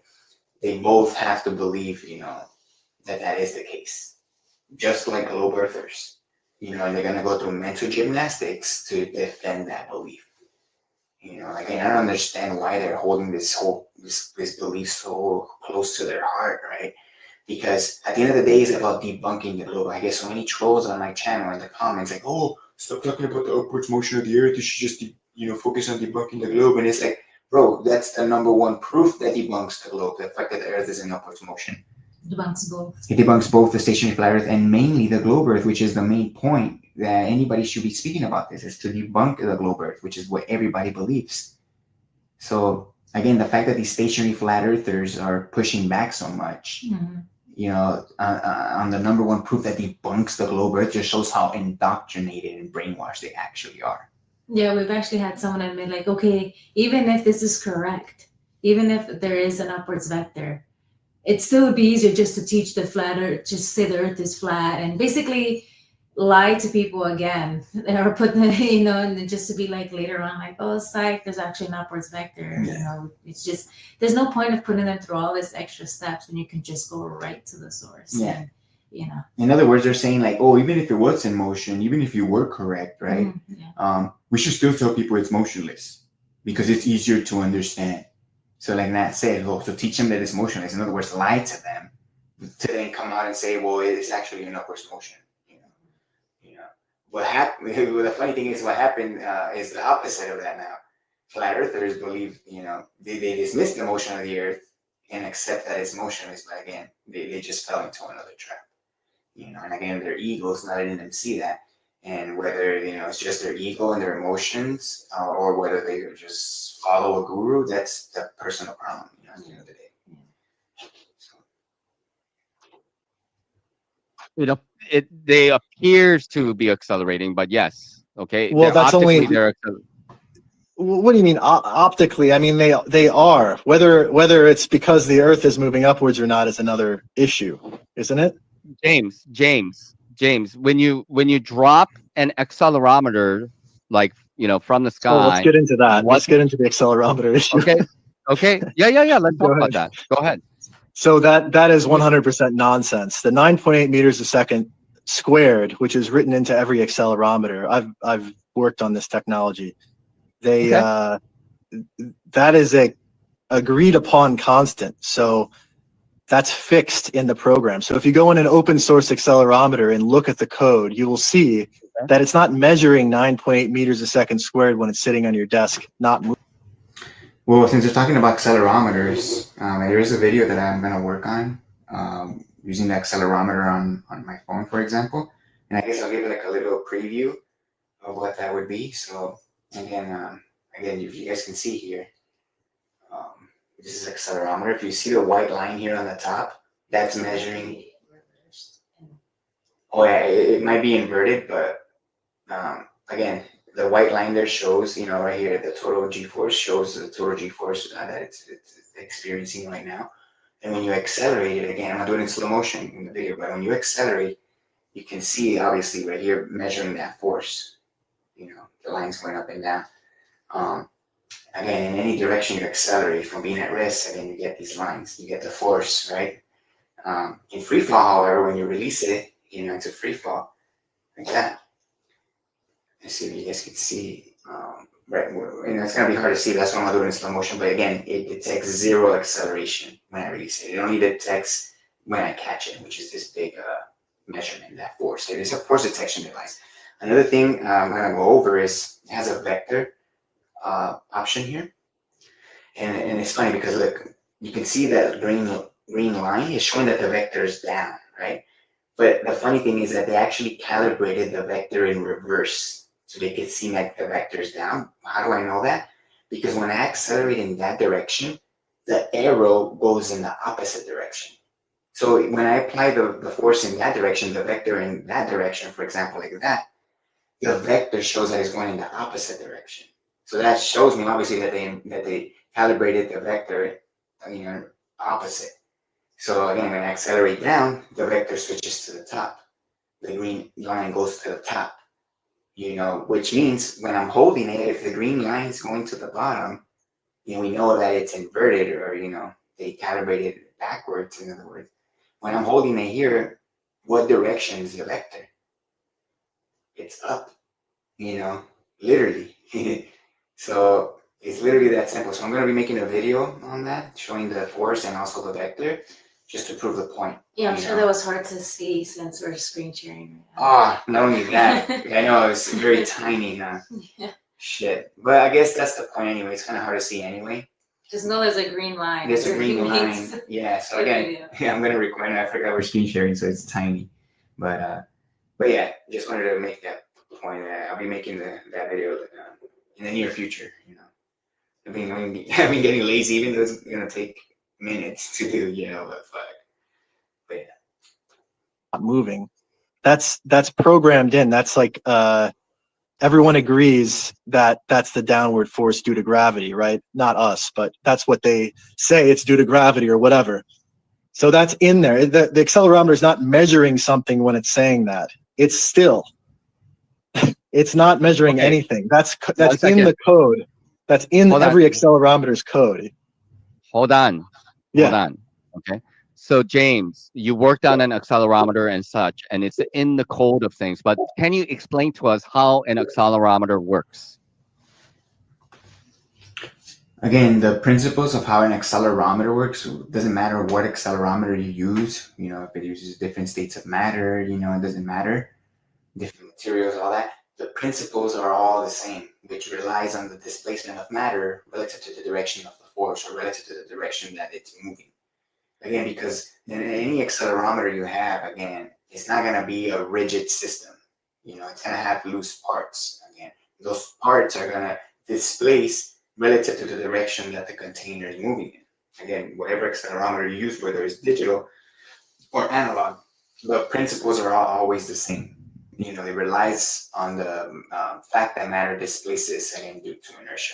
they both have to believe, that is the case. Just like globe earthers, and they're gonna go through mental gymnastics to defend that belief. Again, I don't understand why they're holding this belief so close to their heart, right? Because at the end of the day, it's about debunking the globe. I get so many trolls on my channel in the comments like, "Oh, stop talking about the upwards motion of the Earth. You should just, focus on debunking the globe." And it's like, bro, that's the number one proof that debunks the globe: the fact that the Earth is in upwards motion. Debunks both. It debunks both the stationary flat Earth and mainly the globe Earth, which is the main point that anybody should be speaking about. This is to debunk the globe Earth, which is what everybody believes. So again, the fact that these stationary flat earthers are pushing back so much, on the number one proof that debunks the globe Earth, just shows how indoctrinated and brainwashed they actually are. Yeah, we've actually had someone admit, like, okay, even if this is correct, even if there is an upwards vector, it still would be easier just to teach the flat Earth, just say the Earth is flat, and basically lie to people again, or put the, and then just to be like later on, like, oh, psych, there's actually an upwards vector. Yeah. It's just, there's no point of putting them through all this extra steps when you can just go right to the source. Yeah. And, in other words, they're saying like, oh, even if it was in motion, even if you were correct, right? We should still tell people it's motionless because it's easier to understand. So like Nat said, so teach them that it's motionless. In other words, lie to them to then come out and say, well, it's actually an upwards motion. What happened? The funny thing is, what happened is the opposite of that now. Flat earthers believe, they dismiss the motion of the Earth and accept that it's motionless, but again, they just fell into another trap. And again, their ego's not letting them see that. And whether, it's just their ego and their emotions, or whether they just follow a guru, that's the personal problem, at the end of the day. So. They appears to be accelerating, but yes, okay. Well, that's only. What do you mean optically? I mean, they are. Whether it's because the Earth is moving upwards or not is another issue, isn't it? James, when you drop an accelerometer, like, from the So let's sky, get into that. what? Let's get into the accelerometer issue. Okay, yeah. Let's Go talk about ahead. that. Go ahead. So that is 100% nonsense. The 9.8 meters a second squared, which is written into every accelerometer. I've worked on this technology. They Okay. that is a agreed upon constant. So that's fixed in the program. So if you go in an open source accelerometer and look at the code, you will see that it's not measuring 9.8 meters a second squared when it's sitting on your desk, not moving. Well, since you're talking about accelerometers, there is a video that I'm going to work on using the accelerometer on my phone, for example. And I guess I'll give like a little preview of what that would be. So again, if you guys can see here, this is accelerometer. If you see the white line here on the top, that's measuring. Oh yeah, it might be inverted, but again, the white line there shows, right here, the total G-force shows the total G-force that it's experiencing right now. And when you accelerate it, again, I'm not doing it in slow motion in the video, but when you accelerate, you can see obviously right here measuring that force. The lines going up and down. Again, in any direction you accelerate from being at rest, again, you get these lines, you get the force, right? In free fall, however, when you release it, into free fall, like that. Let's see if you guys can see, right? It's gonna be hard to see. That's why I'm not doing it in slow motion. But again, it detects zero acceleration when I release it. It only detects when I catch it, which is this big measurement, that force. It is a force detection device. Another thing I'm gonna go over is it has a vector option here, and it's funny because look, you can see that green line is showing that the vector is down, right? But the funny thing is that they actually calibrated the vector in reverse so they could see like the vector's down. How do I know that? Because when I accelerate in that direction, the arrow goes in the opposite direction. So when I apply the force in that direction, the vector in that direction, for example, like that, the vector shows that it's going in the opposite direction. So that shows me obviously that they calibrated the vector, opposite. So again, when I accelerate down, the vector switches to the top. The green line goes to the top. Which means when I'm holding it, if the green line is going to the bottom, we know that it's inverted or they calibrated it backwards, in other words. When I'm holding it here, what direction is the vector? It's up, literally. So it's literally that simple. So I'm going to be making a video on that, showing the force and also the vector, just to prove the point. Yeah, I'm sure that was hard to see since we're screen sharing. Not only that, I know it's very tiny, huh? Yeah. Shit. But I guess that's the point anyway. It's kind of hard to see anyway. Just know there's a green line. There's a green line. Yeah, so again, I'm going to record it. I forgot we're screen sharing, so it's tiny. But yeah, just wanted to make that point. I'll be making that video in the near future, I've been getting lazy, even though it's going to take minutes to do, but fuck. But yeah. Not moving. That's programmed in. That's like everyone agrees that that's the downward force due to gravity, right? Not us, but that's what they say. It's due to gravity or whatever. So that's in there. The accelerometer is not measuring something when it's saying that. It's still. It's not measuring anything. That's in the code. That's in every accelerometer's code. Hold on. Okay. So James, you worked on an accelerometer and such, and it's in the code of things, but can you explain to us how an accelerometer works? Again, the principles of how an accelerometer works, it doesn't matter what accelerometer you use, if it uses different states of matter, it doesn't matter, different materials, all that. The principles are all the same, which relies on the displacement of matter relative to the direction of the force or relative to the direction that it's moving. Again, because in any accelerometer you have, again, it's not going to be a rigid system. It's going to have loose parts. Again, those parts are going to displace relative to the direction that the container is moving in. Again, whatever accelerometer you use, whether it's digital or analog, the principles are always the same. It relies on the fact that matter displaces, again, due to inertia.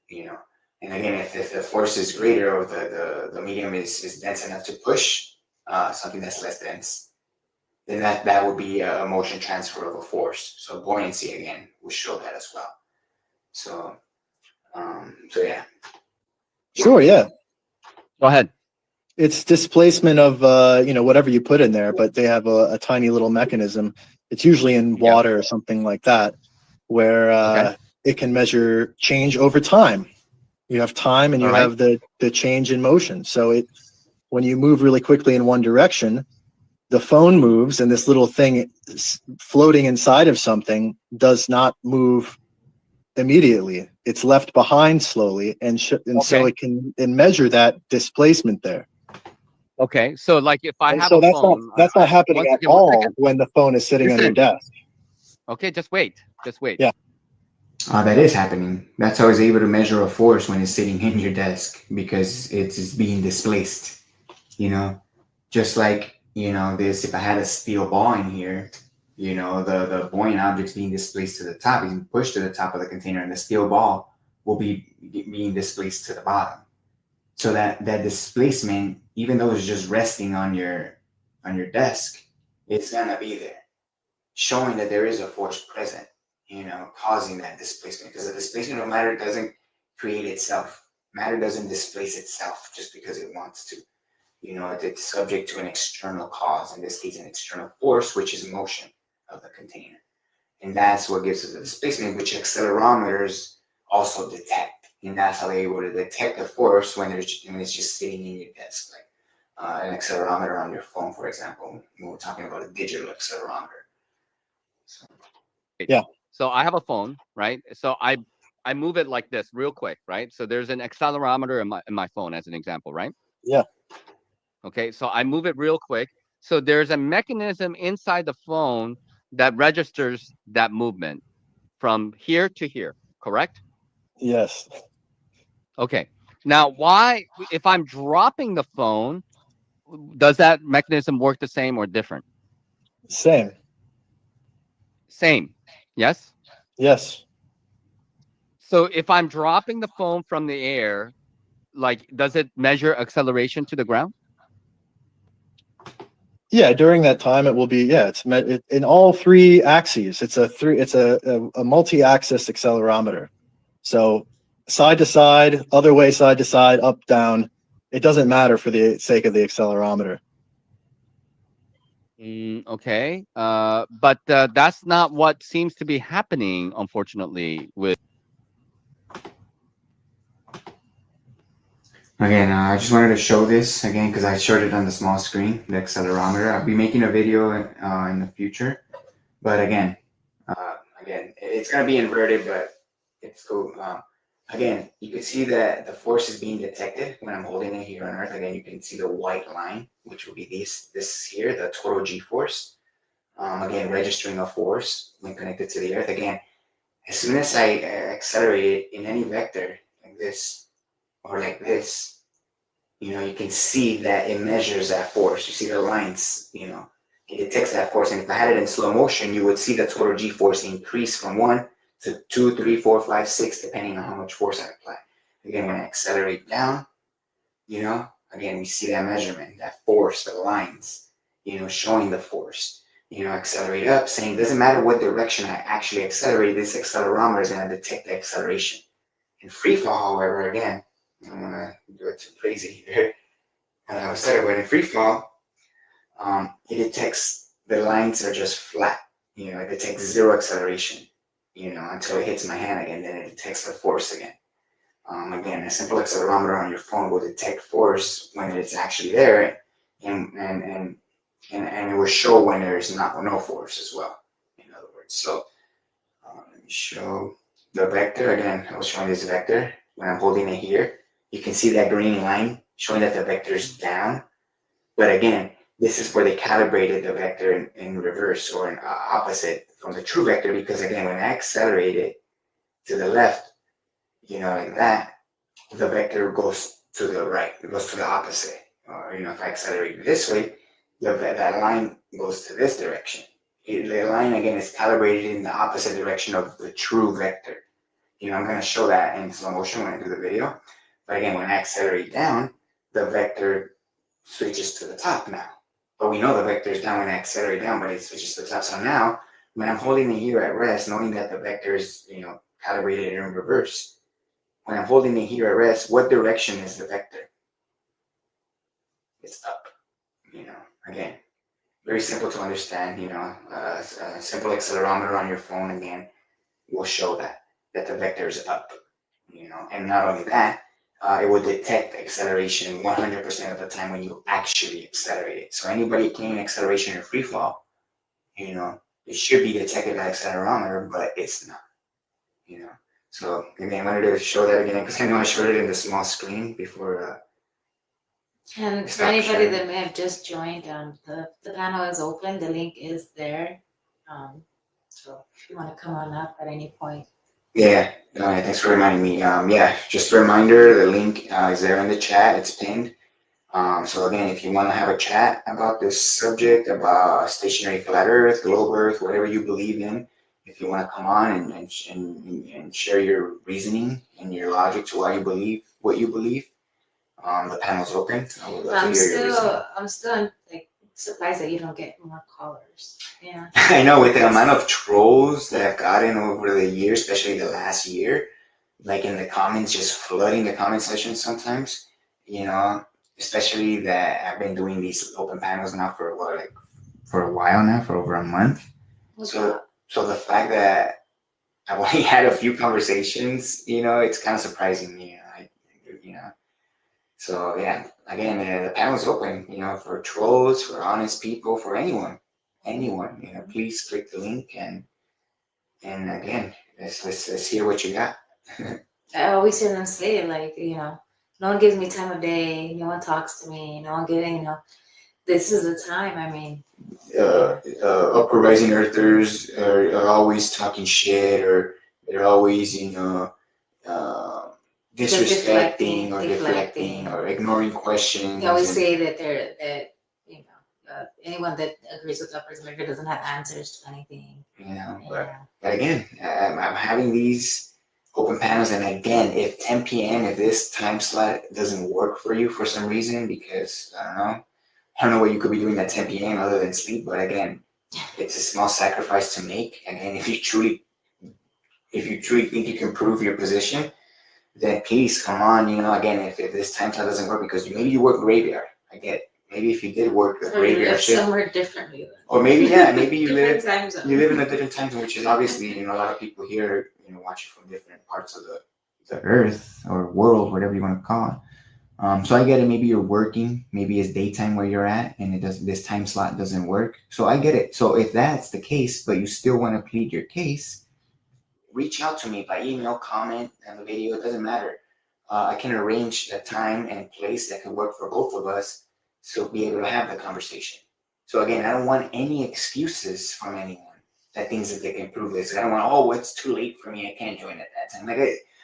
you know. And again, if the force is greater or the medium is dense enough to push something that's less dense, then that would be a motion transfer of a force. So buoyancy again will show that as well. So yeah. Sure, yeah. Go ahead. It's displacement of whatever you put in there, but they have a tiny little mechanism. It's usually in water or something like that, where it can measure change over time. You have time and you have the change in motion. So when you move really quickly in one direction, the phone moves, and this little thing floating inside of something does not move immediately. It's left behind slowly, and so it can measure that displacement there. Okay, so like if I have so a phone, that's not happening at all when the phone is sitting on your Listen. desk. Okay, just wait. Yeah. That is happening. That's how it's able to measure a force when it's sitting in your desk, because it's being displaced. Just like this. If I had a steel ball in here, the buoyant object's being displaced to the top, being pushed to the top of the container, and the steel ball will be being displaced to the bottom. So that displacement, even though it's just resting on your desk, it's gonna be there, showing that there is a force present, causing that displacement. Because the displacement of matter doesn't create itself. Matter doesn't displace itself just because it wants to. It's subject to an external cause, in this case, an external force, which is motion of the container. And that's what gives us the displacement, which accelerometers also detect. And that's how they're able to detect the force when it's just sitting in your desk, like an accelerometer on your phone, for example. We're talking about a digital accelerometer. So I have a phone, right? So I move it like this real quick, right? So there's an accelerometer in my phone as an example, right? Yeah. Okay, so I move it real quick. So there's a mechanism inside the phone that registers that movement from here to here, correct? Yes. Okay. Now, why, if I'm dropping the phone, does that mechanism work the same or different? Same. Same. Yes? Yes. So if I'm dropping the phone from the air, like, does it measure acceleration to the ground? Yeah, during that time it will be. Yeah, it's in all three axes. It's a multi-axis accelerometer. So side to side, other way, side to side, up, down. It doesn't matter for the sake of the accelerometer. Okay. But that's not what seems to be happening, unfortunately, with. Again, I just wanted to show this again because I showed it on the small screen, the accelerometer. I'll be making a video in the future, but again, it's gonna be inverted, but it's cool. Again, you can see that the force is being detected when I'm holding it here on Earth. Again, you can see the white line, which will be this here, the total G force. Again, registering a force when connected to the Earth. Again, as soon as I accelerate it in any vector like this or like this, you can see that it measures that force. You see the lines, it detects that force. And if I had it in slow motion, you would see the total G force increase from 1 to 2, 3, 4, 5, 6, depending on how much force I apply. Again, when I accelerate down, again, we see that measurement, that force, the lines, showing the force. Accelerate up, saying it doesn't matter what direction I actually accelerate, this accelerometer is going to detect the acceleration. In free fall, however, again, I don't want to do it too crazy here. But in free fall, it detects the lines are just flat. It detects zero acceleration, until it hits my hand again, then it detects the force again. Again, a simple accelerometer on your phone will detect force when it's actually there, and it will show when there's no force as well, in other words. So let me show the vector. Again, I was showing this vector. When I'm holding it here, you can see that green line showing that the vector is down. But again, this is where they calibrated the vector in reverse or in opposite from the true vector, because again, when I accelerate it to the left, like that, the vector goes to the right. It goes to the opposite. Or, if I accelerate it this way, that line goes to this direction. The line, again, is calibrated in the opposite direction of the true vector. I'm going to show that in slow motion when I do the video. But again, when I accelerate down, the vector switches to the top now. But we know the vector is down when I accelerate down, but it switches to the top. So now, when I'm holding it here at rest, knowing that the vector is, calibrated in reverse, when I'm holding it here at rest, what direction is the vector? It's up. Again, very simple to understand. A simple accelerometer on your phone again will show that the vector is up. And not only that, it will detect acceleration 100% of the time when you actually accelerate it. So anybody playing acceleration in free fall, it should be detected by accelerometer, but it's not. So again, I wanted to show that again because I know I showed it in the small screen before. And for Stop anybody sharing. that may have just joined, the panel is open. The link is there. So if you want to come on up at any point. Yeah, thanks for reminding me. Just a reminder, the link is there in the chat. It's pinned. So again, if you want to have a chat about this subject, about stationary flat Earth, globe Earth, whatever you believe in, if you want to come on and share your reasoning and your logic to why you believe what you believe, the panel's open. I would love to hear your reasoning. I'm still like surprised that you don't get more callers. Yeah. I know with the amount of trolls that I've gotten over the years, especially the last year, like in the comments, just flooding the comment section sometimes, especially that I've been doing these open panels now for a while now, for over a month. So the fact that I've only had a few conversations, it's kind of surprising me. So yeah, again, the panel's open, for trolls, for honest people, for anyone, please click the link and again, let's hear what you got. I always hear them say, like, no one gives me time of day, no one talks to me, no one getting, this is the time. I mean, upper rising earthers are always talking shit, or they're always, disrespecting or deflecting or ignoring questions. they always say that anyone that agrees with upper America doesn't have answers to anything. But again, I'm having these open panels, and again, if 10 p.m., if this time slot doesn't work for you for some reason, because I don't know what you could be doing at 10 p.m. other than sleep, but again, it's a small sacrifice to make. Again, if you truly think you can prove your position, then please come on. Again, if this time slot doesn't work because maybe you work graveyard, I get it. Maybe if you did work the graveyard shift somewhere differently, or maybe you live time zone. You live in a different time zone, which is obviously, a lot of people here, watch you from different parts of the earth or world, whatever you want to call it. So I get it. Maybe you're working, maybe it's daytime where you're at, and this time slot doesn't work. So I get it. So if that's the case, but you still want to plead your case, reach out to me by email, comment on the video. It doesn't matter. I can arrange a time and place that can work for both of us, so be able to have the conversation. So again, I don't want any excuses from anyone that thinks that they can prove this. I don't want, it's too late for me, I can't join at that time.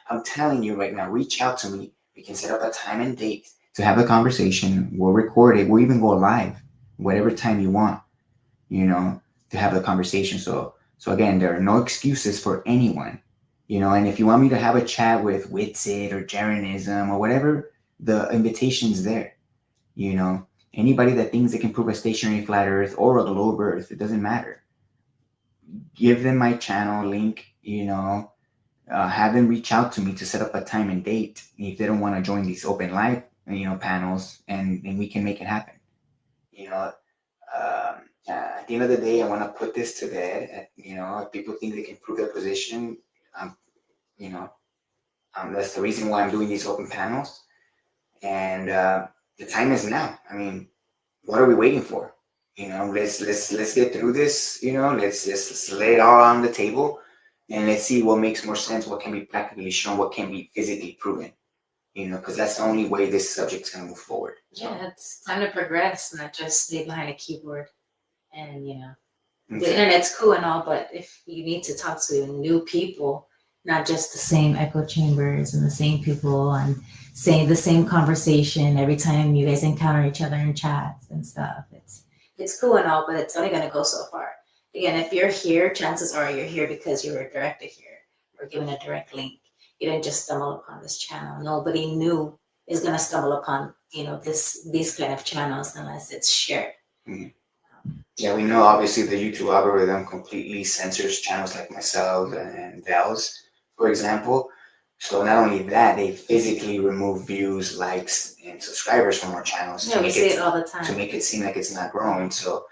I'm telling you right now, reach out to me. We can set up a time and date to have a conversation. We'll record it. We'll even go live, whatever time you want, to have the conversation. So again, there are no excuses for anyone, and if you want me to have a chat with Witsit or Jeranism or whatever, the invitation's there, Anybody that thinks they can prove a stationary flat Earth or a globe Earth, it doesn't matter. Give them my channel link, have them reach out to me to set up a time and date if they don't want to join these open live, panels, and we can make it happen. At the end of the day, I want to put this to bed. If people think they can prove their position, that's the reason why I'm doing these open panels. And the time is now. I mean, what are we waiting for? Let's get through this. Let's just lay it all on the table, and let's see what makes more sense. What can be practically shown? What can be physically proven? Because that's the only way this subject's gonna move forward. So. Yeah, it's time to progress, not just stay behind a keyboard. And Okay. the internet's cool and all, but if you need to talk to new people, not just the same echo chambers and the same people and saying the same conversation every time you guys encounter each other in chats and stuff. It's cool and all, but it's only going to go so far. Again, if you're here, chances are you're here because you were directed here or given a direct link. you didn't just stumble upon this channel. Nobody new is gonna stumble upon, you know, these kind of channels unless it's shared. Yeah, we know obviously the YouTube algorithm completely censors channels like myself and Val's, for example. So not only that, they physically remove views, likes, and subscribers from our channels Yeah, we see it all the time. to make it seem like it's not growing. So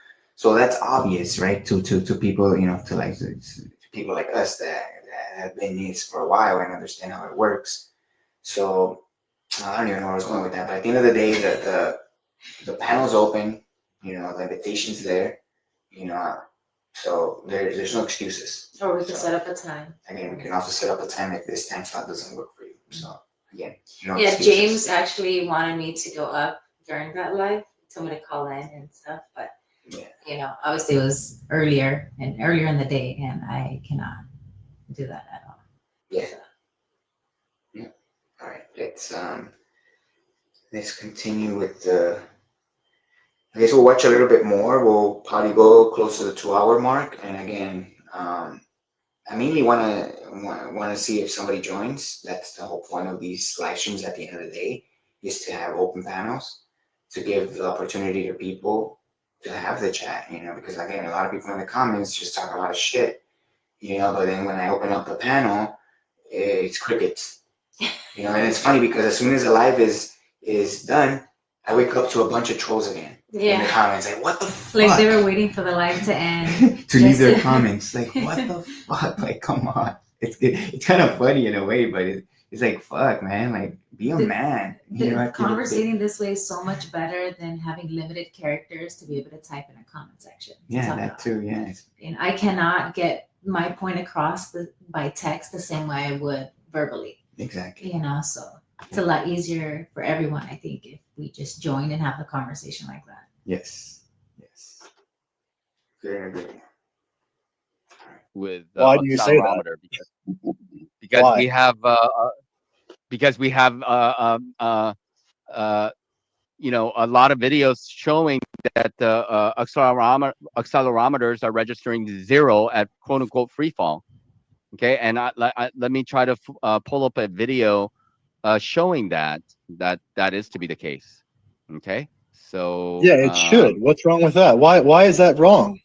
that's obvious, right? To people, you know, to people like us that have been in this for a while and understand how it works. So I don't even know where I was going with that, but at the end of the day, the panel's open. You know, the invitation's there. You know, so there's no excuses. Or we can set up a time. Again, we can also set up a time if this time slot doesn't work for you. So again, no Yeah, excuses. James actually wanted me to go up during that live. He told me to call in and stuff, but you know, obviously it was earlier in the day, and I cannot do that at all. Yeah. Yeah. All right. Let's continue with the. I guess we'll watch a little bit more. We'll probably go close to the 2-hour mark. And again, I mainly want to see if somebody joins. That's the whole point of these live streams. At the end of the day, is to have open panels to give the opportunity to people to have the chat. You know, because again, a lot of people in the comments just talk a lot of shit. You know, but then when I open up the panel, it's crickets. You know, and it's funny because as soon as the live is done, I wake up to a bunch of trolls again in the comments. Like, what the fuck? Like they were waiting for the live to end. to leave their comments. Like, what the fuck? Like, come on. It's kind of funny in a way, but it's like, fuck, man. Like, be a man. You know, conversating this way is so much better than having limited characters to be able to type in a comment section. Yeah, that too, yeah. And I cannot get my point across by text the same way I would verbally. Exactly. You know, so it's a lot easier for everyone, I think, if we just join and have a conversation like that. Yes. Very good. With Why do you say that? Because Why? we have you know, a lot of videos showing that the accelerometers are registering 0 at quote unquote free fall. Okay, and let me try to pull up a video showing that is to be the case. Okay, so yeah, it should. What's wrong with that? Why is that wrong?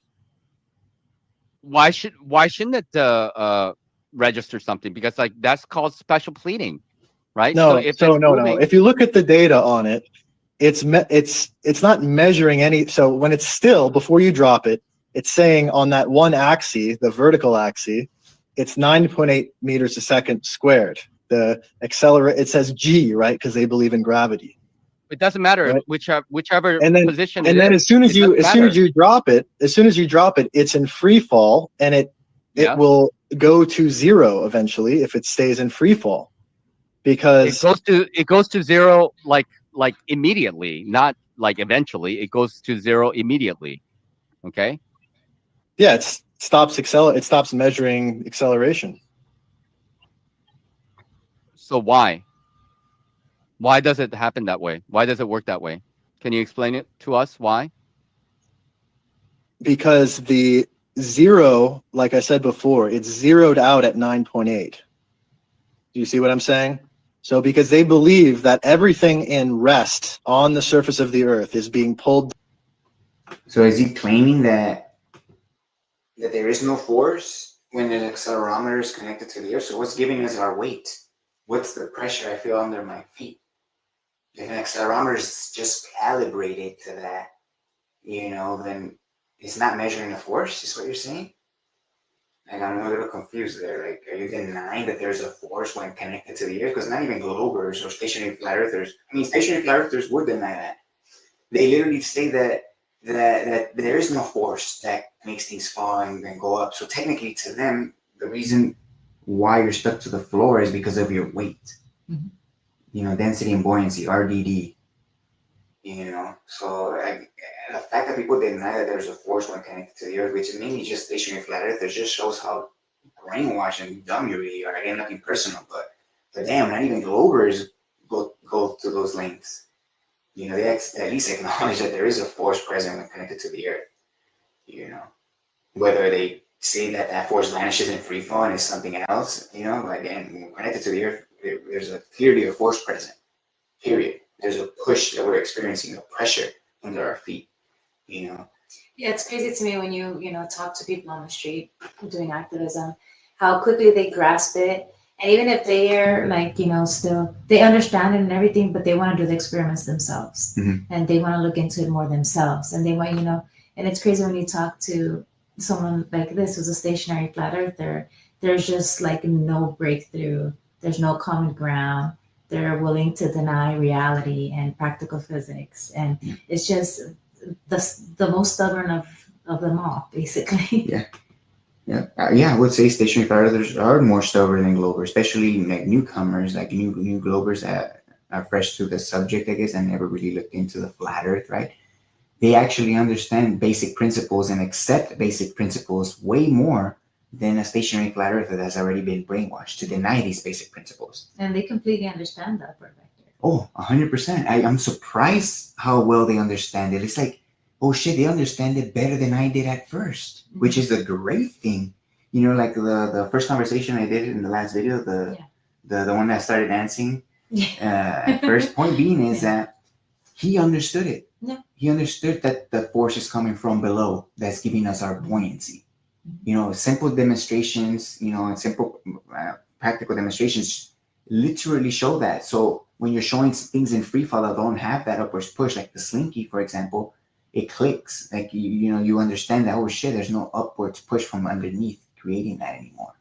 Why shouldn't it register something? Because like that's called special pleading, right? No, no. If you look at the data on it, it's not measuring any. So when it's still before you drop it, it's saying on that one axis, the vertical axis, it's 9.8 meters a second squared. The accelerate, it says G, right? Because they believe in gravity. It doesn't matter, right? whichever position. And then as soon as you drop it, it's in free fall, and it will go to 0 eventually if it stays in free fall, because it goes to 0 like immediately, not like eventually. It goes to 0 immediately. Okay. Yeah, it stops measuring acceleration. So why? Why does it happen that way? Why does it work that way? Can you explain it to us? Why? Because the 0, like I said before, it's zeroed out at 9.8. Do you see what I'm saying? So because they believe that everything in rest on the surface of the Earth is being pulled. So is he claiming that there is no force when the accelerometer is connected to the Earth? So what's giving us our weight? What's the pressure I feel under my feet? If an accelerometer is just calibrated to that, you know, then it's not measuring a force, is what you're saying? Like, I'm a little confused there. Like, are you denying that there's a force when connected to the Earth? Because not even globers or stationary flat earthers, stationary flat earthers would deny that. They literally say that there is no force that makes things fall and then go up. So technically to them, the reason why you're stuck to the floor is because of your weight. Mm-hmm. You know, density and buoyancy, RDD. You know, so the fact that people deny that there's a force when connected to the Earth, which is mainly just stationary flat earthers, just shows how brainwashed and dumb you really are. Again, nothing personal, but damn, not even globers go to those lengths. You know, they at least acknowledge that there is a force present when connected to the Earth. You know, whether they say that that force vanishes in free fall and is something else, again, when connected to the Earth, there's clearly a force present, period. There's a push that we're experiencing, a pressure under our feet, Yeah, it's crazy to me when you talk to people on the street doing activism, how quickly they grasp it. And even if they are still, they understand it and everything, but they want to do the experiments themselves. And they want to look into it more themselves. And they want, and it's crazy when you talk to someone like this who's a stationary flat earther, there's just like no breakthrough. There's no common ground. They're willing to deny reality and practical physics. And it's just the most stubborn of them all, basically. Yeah, I would say stationary flat earthers are more stubborn than globers, especially like newcomers, like new globers that are fresh to the subject, I guess, and never really looked into the flat Earth, right? They actually understand basic principles and accept basic principles way more than a stationary flat earther that's already been brainwashed to deny these basic principles. And they completely understand the upward vector. Oh, 100%. I'm surprised how well they understand it. It's like, oh shit, they understand it better than I did at first, which is a great thing. Like the first conversation I did in the last video, the one that started dancing. At first, point being is that he understood it. Yeah. He understood that the force is coming from below that's giving us our buoyancy. Simple demonstrations, and simple practical demonstrations literally show that. So when you're showing things in free fall that don't have that upwards push, like the slinky, for example, it clicks. Like you understand that, oh shit, there's no upwards push from underneath creating that anymore.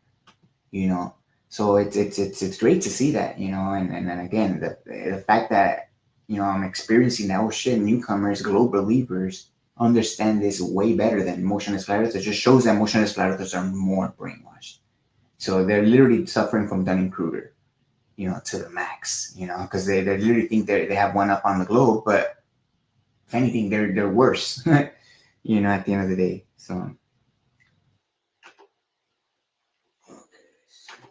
So it's great to see that, and then again the fact that I'm experiencing that, oh shit, newcomers, globe believers understand this way better than motionless flat earthers. It just shows that motionless flat earthers are more brainwashed. So they're literally suffering from Dunning-Kruger, to the max, because they literally think they have one up on the globe, but if anything, they're worse, at the end of the day. So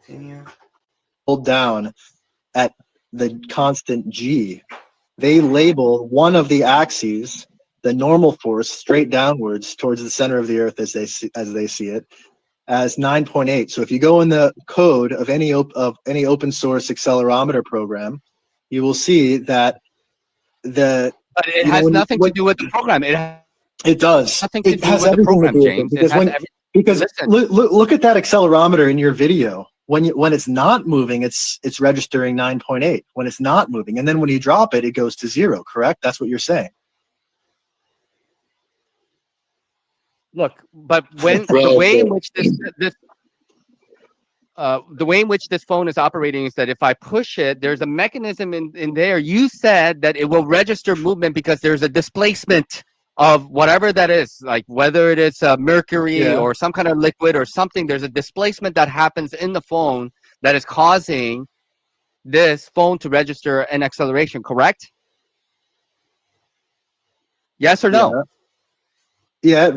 continue. Hold down at the constant G. They label one of the axes, the normal force, straight downwards towards the center of the Earth as they see it, as 9.8. So if you go in the code of any open source accelerometer program, you will see that But it has nothing to do with the program. It does. Nothing to It do has with the everything program, to do with James. it. Because look at that accelerometer in your video. When it's not moving, it's registering 9.8. When it's not moving, and then when you drop it, it goes to 0. Correct? That's what you're saying. Look, but when the way in which the way in which this phone is operating is that if I push it, there's a mechanism in there. You said that it will register movement because there's a displacement of whatever that is, like whether it is mercury or some kind of liquid or something. There's a displacement that happens in the phone that is causing this phone to register an acceleration, correct? Yes or no? Yeah,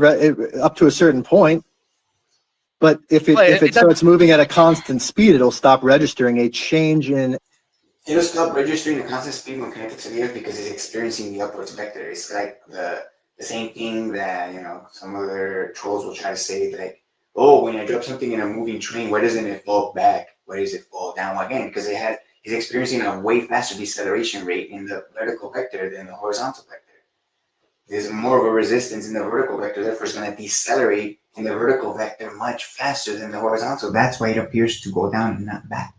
up to a certain point. But if it starts moving at a constant speed, it'll stop registering a change in. It'll stop registering the constant speed when connected to the Earth because it's experiencing the upwards vector. It's like the same thing that some other trolls will try to say, like, oh, when I drop something in a moving train, why doesn't it fall back? Why does it fall down? Well, again, because he's experiencing a way faster deceleration rate in the vertical vector than the horizontal vector. There's more of a resistance in the vertical vector, therefore it's going to decelerate in the vertical vector much faster than the horizontal. That's why it appears to go down and not back.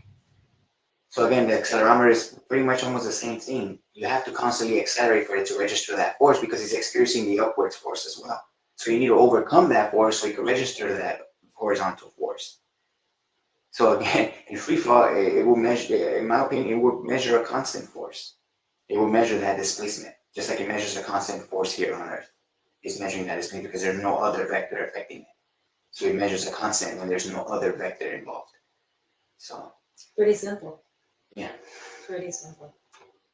So again, the accelerometer is pretty much almost the same thing. You have to constantly accelerate for it to register that force because it's experiencing the upwards force as well. So you need to overcome that force so you can register that horizontal force. So again, in free fall, it will measure, in my opinion, it will measure a constant force. It will measure that displacement, just like it measures a constant force here on Earth. It's measuring that displacement because there's no other vector affecting it. So it measures a constant when there's no other vector involved. So Pretty simple. Yeah. Pretty simple.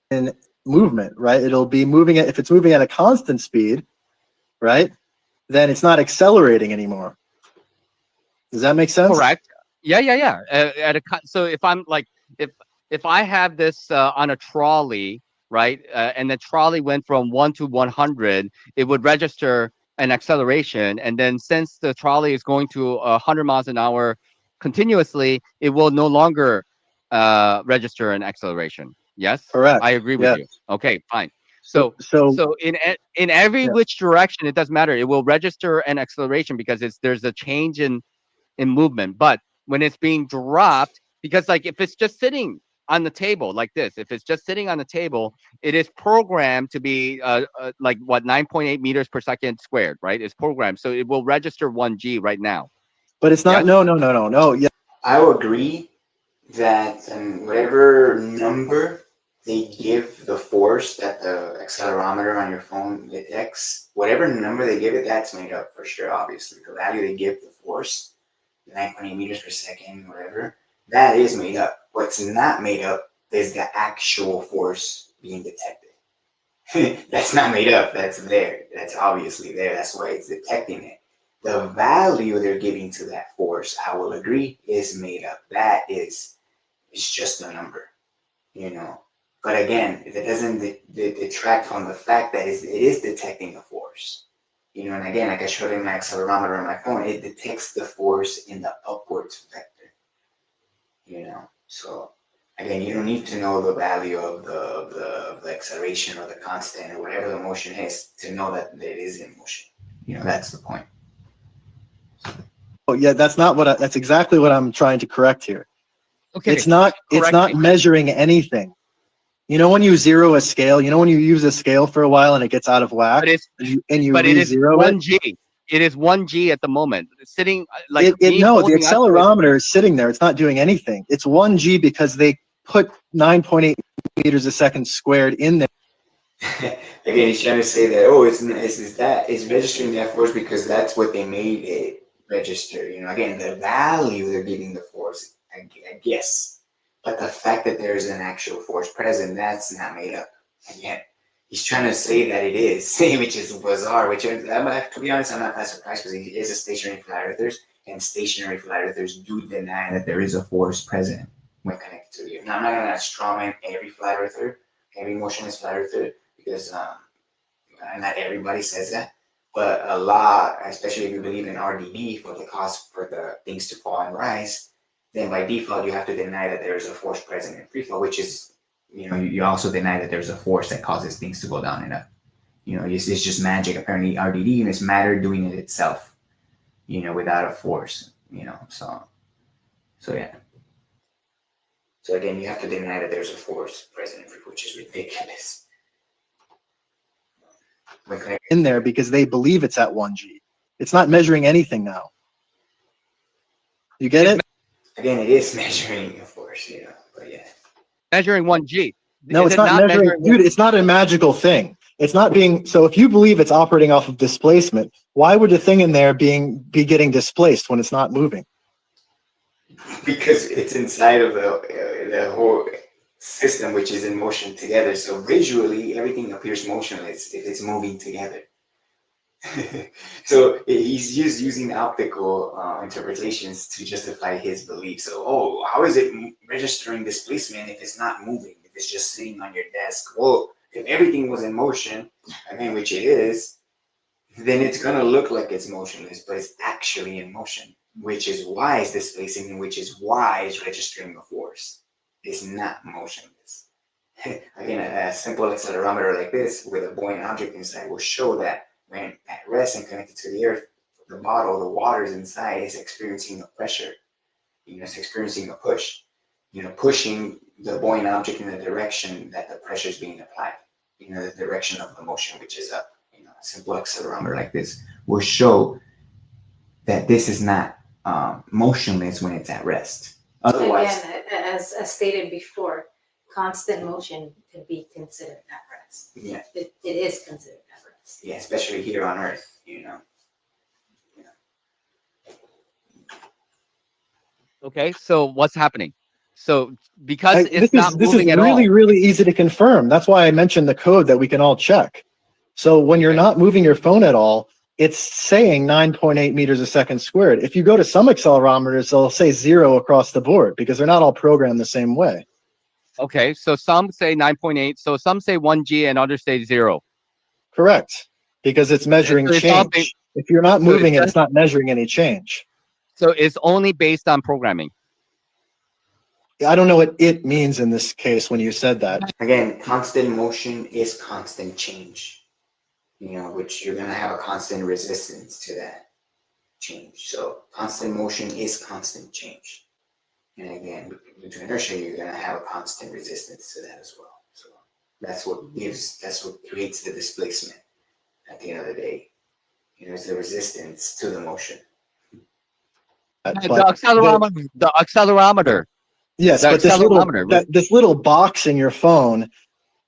In movement, right? It'll be moving if it's moving at a constant speed, right? Then it's not accelerating anymore. Does that make sense? Correct. Yeah. So if I'm like, if I have this on a trolley, right, and the trolley went from 1 to 100, it would register an acceleration, and then since the trolley is going to 100 miles an hour continuously, it will no longer register an acceleration. Yes, Correct. I agree with Yeah. you. Okay, fine. So, So in every yeah. which direction, it doesn't matter. It will register an acceleration because there's a change in movement. But when it's being dropped, because like if it's just sitting on the table like this, if it's just sitting on the table, it is programmed to be like what 9.8 meters per second squared, right? It's programmed, so it will register 1G right now. But it's not. Yes? No. Yeah. I will agree that whatever number they give the force that the accelerometer on your phone detects, whatever number they give it, that's made up for sure, obviously. The value they give the force, 9.8 meters per second, whatever, that is made up. What's not made up is the actual force being detected. That's not made up, that's there. That's obviously there. That's why it's detecting it. The value they're giving to that force, I will agree, is made up. That is, it's just a number, you know. But again, it doesn't detract from the fact that it is detecting a force. You know, and again, like I showed in my accelerometer on my phone, it detects the force in the upwards vector. You know, so again, you don't need to know the value of the acceleration or the constant or whatever the motion is to know that it is in motion. You know, that's the point. Oh, yeah. That's not what. That's exactly what I'm trying to correct here. Okay. It's not. It's correct not me. measuring anything. You know, when you zero a scale, you know, when you use a scale for a while and it gets out of whack, But it's and you but it is re-zero it. 1G. It is 1G at the moment. Sitting like No, the holding onto it. accelerometer is sitting there. It's not doing anything. It's 1G because they put 9.8 meters a second squared in there. Again, he's trying to say that it's registering that force because that's what they made it register. You know, again, the value they're giving the force, I guess, but the fact that there is an actual force present, that's not made up. Again, he's trying to say that it is, which is bizarre. Which to be honest, I'm not that surprised because he is a stationary flat earthers, and stationary flat earthers do deny that there is a force present when connected to the Earth. Now, I'm not gonna strawman every flat earther, every motionless flat earther, because not everybody says that, but a lot, especially if you believe in RDD for the cost for the things to fall and rise, then by default you have to deny that there is a force present in free fall, which is, you know, you also deny that there's a force that causes things to go down and up. You know, it's just magic. Apparently, RDD is matter doing it itself. You know, without a force. You know, so yeah. So again, you have to deny that there's a force present in free fall, which is ridiculous. In there because they believe it's at 1G. It's not measuring anything now. You get it? Again, it is measuring a force, you know, but yeah. Measuring 1G. No, Is it's it not measuring. Dude, it's not a magical thing. It's not being. So if you believe it's operating off of displacement, why would the thing in there be getting displaced when it's not moving? Because it's inside of the whole system, which is in motion together. So visually, everything appears motionless if it's moving together. So he's using optical interpretations to justify his belief. So, how is it registering displacement if it's not moving, if it's just sitting on your desk? Well, if everything was in motion, again, which it is, then it's going to look like it's motionless, but it's actually in motion, which is why it's displacing and which is why it's registering a force. It's not motionless. Again, a simple accelerometer like this with a buoyant object inside will show that when at rest and connected to the earth, the bottle, the waters inside is experiencing a pressure. You know, it's experiencing a push. You know, pushing the buoyant object in the direction that the pressure is being applied. You know, the direction of the motion, which is up. You know, a simple accelerometer like this will show that this is not motionless when it's at rest. Otherwise, again, as stated before, constant motion can be considered at rest. Yeah, it is considered at rest. Yeah, especially here on Earth, you know. Okay, so what's happening? So because it's not this is moving at really, all. really easy to confirm. That's why I mentioned the code that we can all check. So when you're not moving your phone at all, it's saying 9.8 meters a second squared. If you go to some accelerometers, they'll say 0 across the board because they're not all programmed the same way. Okay, so some say 9.8, so some say 1G and others say 0. Correct. because it's measuring So it's all change. If you're not so it's moving it, just it's not measuring any change. so it's only based on programming. I don't know what it means in this case when you said that. Again, constant motion is constant change. Which you're gonna have a constant resistance to that change. So constant motion is constant change. And again, due to inertia, you're gonna have a constant resistance to that as well. So that's what creates the displacement at the end of the day. It's the resistance to the motion. The But accelerometer. The accelerometer. yes, The but accelerometer. this little box in your phone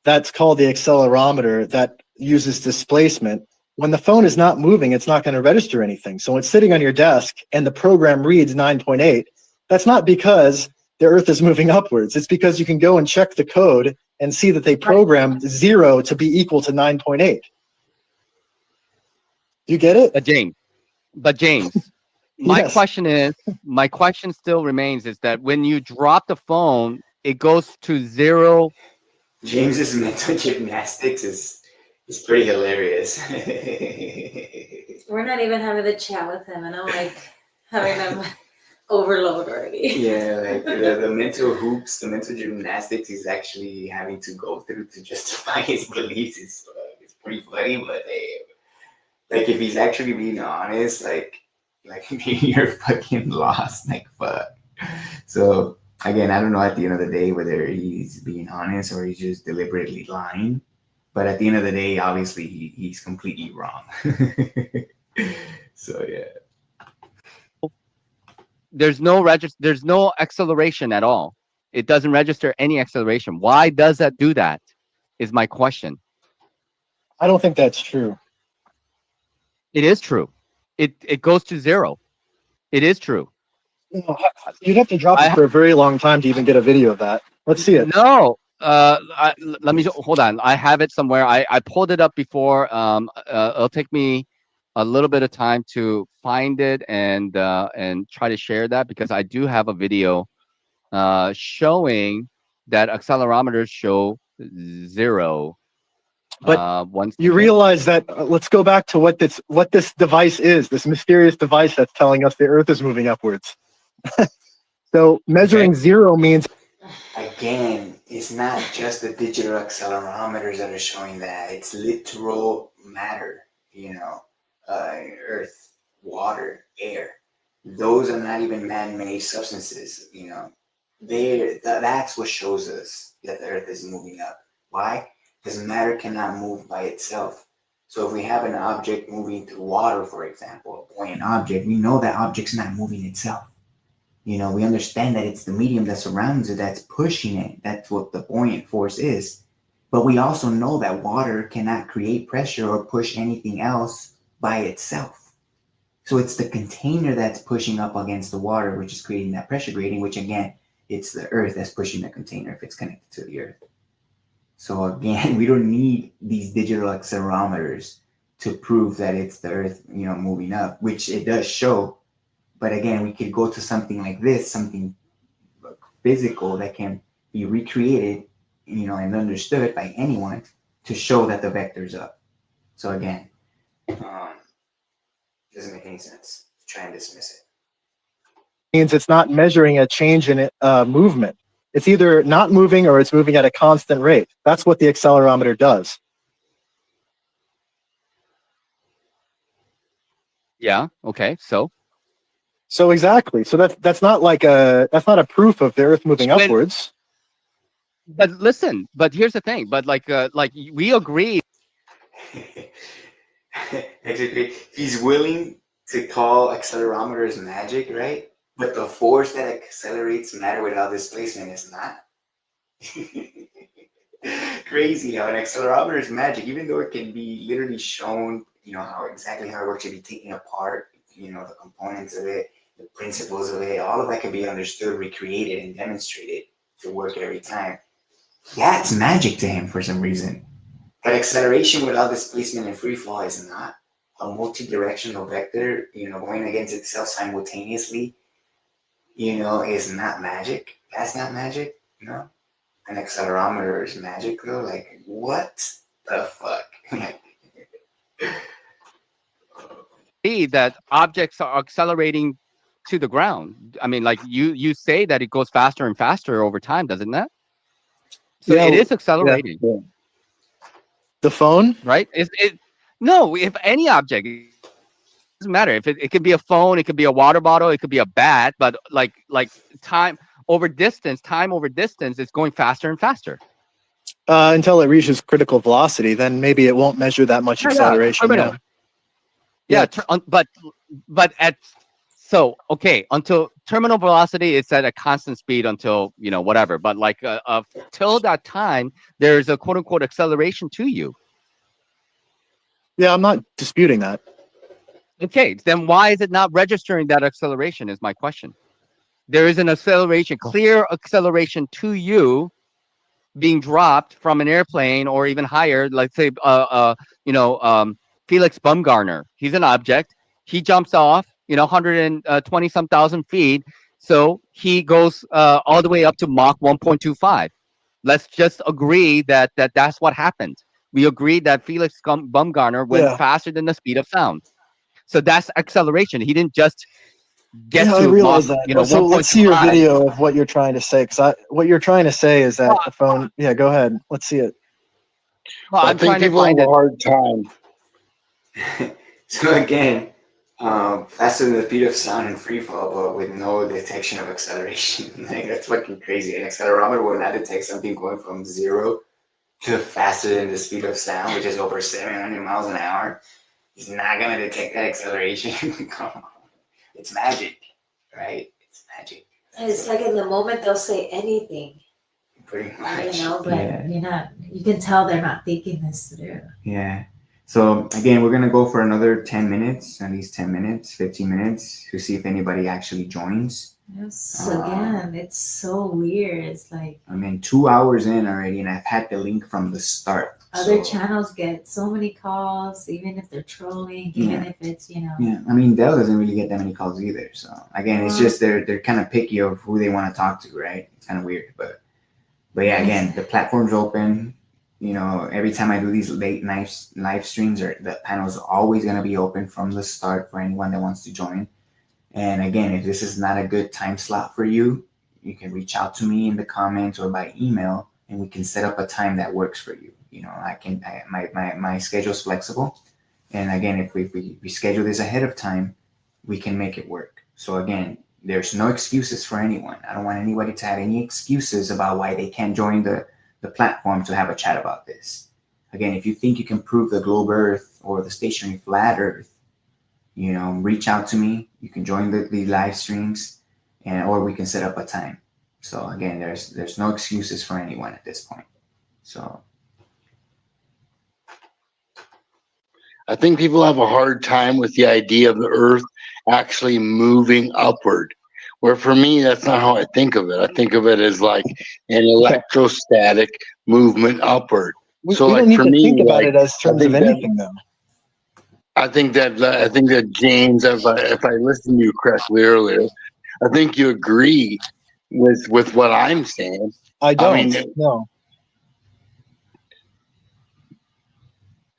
that's called the accelerometer that uses displacement. When the phone is not moving, it's not going to register anything. So it's sitting on your desk and the program reads 9.8. That's not because the Earth is moving upwards. It's because you can go and check the code and see that they programmed 0 to be equal to 9.8. You get it? But James, my Yes. question still remains is that when you drop the phone, it goes to 0. James's mental gymnastics is pretty hilarious. We're not even having the chat with him, and I'm like having them overload already. Yeah, like the mental hoops, the mental gymnastics he's actually having to go through to justify his beliefs is pretty funny. But like if he's actually being honest, like you're fucking lost, like fuck. So again, I don't know at the end of the day whether he's being honest or he's just deliberately lying. But at the end of the day, obviously he's completely wrong. So yeah. There's no acceleration at all. It doesn't register any acceleration. Why does that do that? Is my question. I don't think that's true. It is true. It goes to 0. It is true. No, you'd have to drop it for a very long time to even get a video of that. Let's see it. No. Let me hold on. I have it somewhere. I pulled it up before. It'll take me a little bit of time to find it and try to share that, because I do have a video showing that accelerometers show 0. But once you realize that let's go back to what this device is, this mysterious device that's telling us the Earth is moving upwards. So measuring 0 means, again, it's not just the digital accelerometers that are showing that. It's literal matter, earth, water, air. Those are not even man-made substances, that's what shows us that the Earth is moving up. Why? Because matter cannot move by itself. So if we have an object moving through water, for example, a buoyant object, we know that object's not moving itself. We understand that it's the medium that surrounds it that's pushing it. That's what the buoyant force is. But we also know that water cannot create pressure or push anything else by itself. So it's the container that's pushing up against the water, which is creating that pressure gradient, which again, it's the Earth that's pushing the container if it's connected to the Earth. So again, we don't need these digital accelerometers to prove that it's the Earth, moving up, which it does show. But again, we could go to something like this, something physical that can be recreated, and understood by anyone to show that the vector's up. So again, doesn't make any sense to try and dismiss it. Means it's not measuring a change in movement. It's either not moving or it's moving at a constant rate. That's what the accelerometer does. Yeah. Okay. So exactly. So that's not a proof of the Earth moving upwards. But listen. But here's the thing. But like we agree. He's willing to call accelerometers magic, right? But the force that accelerates matter without displacement is not. Crazy how an accelerometer is magic, even though it can be literally shown, how exactly how it works, can be taken apart, the components of it, the principles of it, all of that can be understood, recreated, and demonstrated to work every time. Yeah, it's magic to him for some reason. But acceleration without displacement and free fall is not. A multi-directional vector, going against itself simultaneously, is not magic. That's not magic, An accelerometer is magic, though. Like, what the fuck? See that objects are accelerating to the ground. I mean, like you say that it goes faster and faster over time, doesn't that? So Yeah, it is yeah. accelerating, The phone? right? No, if any object, it doesn't matter. If it could be a phone, it could be a water bottle, it could be a bat, but like time over distance, it's going faster and faster. Until it reaches critical velocity, then maybe it won't measure that much acceleration. Terminal. Yeah, but at okay, until terminal velocity it's at a constant speed until whatever. But like till that time, there's a quote unquote acceleration to you. Yeah, I'm not disputing that. Okay, then why is it not registering that acceleration? Is my question. There is an acceleration, clear acceleration to you, being dropped from an airplane or even higher. Let's say, Felix Baumgartner. He's an object. He jumps off, 120 some thousand feet. So he goes all the way up to Mach 1.25. Let's just agree that that's what happened. We agreed that Felix Baumgartner went faster than the speed of sound. So that's acceleration. He didn't just get to I realize Mach, that. So let's see your video of what you're trying to say. Because what you're trying to say is that the phone. Yeah, go ahead. Let's see it. Well, I think people have a hard time. So again, faster than the speed of sound in free fall, but with no detection of acceleration. Like, that's fucking crazy. An accelerometer will not detect something going from 0 to faster than the speed of sound, which is over 700 miles an hour. It's not gonna detect that acceleration. Come on. It's magic, right? It's magic. It's like in the moment they'll say anything, Pretty much. but you can tell they're not thinking this through. Yeah. So again, we're gonna go for another 10 minutes, at least 10 minutes, 15 minutes, to see if anybody actually joins. Yes, again, it's so weird. It's like 2 hours in already, and I've had the link from the start. other channels get so many calls, even if they're trolling, even if it's Yeah, Dell doesn't really get that many calls either. So again, it's just they're kind of picky of who they want to talk to, right? It's kind of weird, but yeah, again, the platform's open. Every time I do these late night live streams, the panel's always gonna be open from the start for anyone that wants to join. And again, if this is not a good time slot for you, you can reach out to me in the comments or by email, and we can set up a time that works for you. My schedule's flexible, and again, if we schedule this ahead of time, we can make it work. So again, there's no excuses for anyone. I don't want anybody to have any excuses about why they can't join the platform to have a chat about this. Again, if you think you can prove the globe Earth or the stationary flat Earth, reach out to me. You can join the live streams, or we can set up a time. So again, there's no excuses for anyone at this point. So I think people have a hard time with the idea of the Earth actually moving upward. Where for me, that's not how I think of it. I think of it as like an electrostatic movement upward. We don't need to think about it as terms of anything, though. I think that James, if I listened to you correctly earlier, I think you agree with what I'm saying. I don't. No.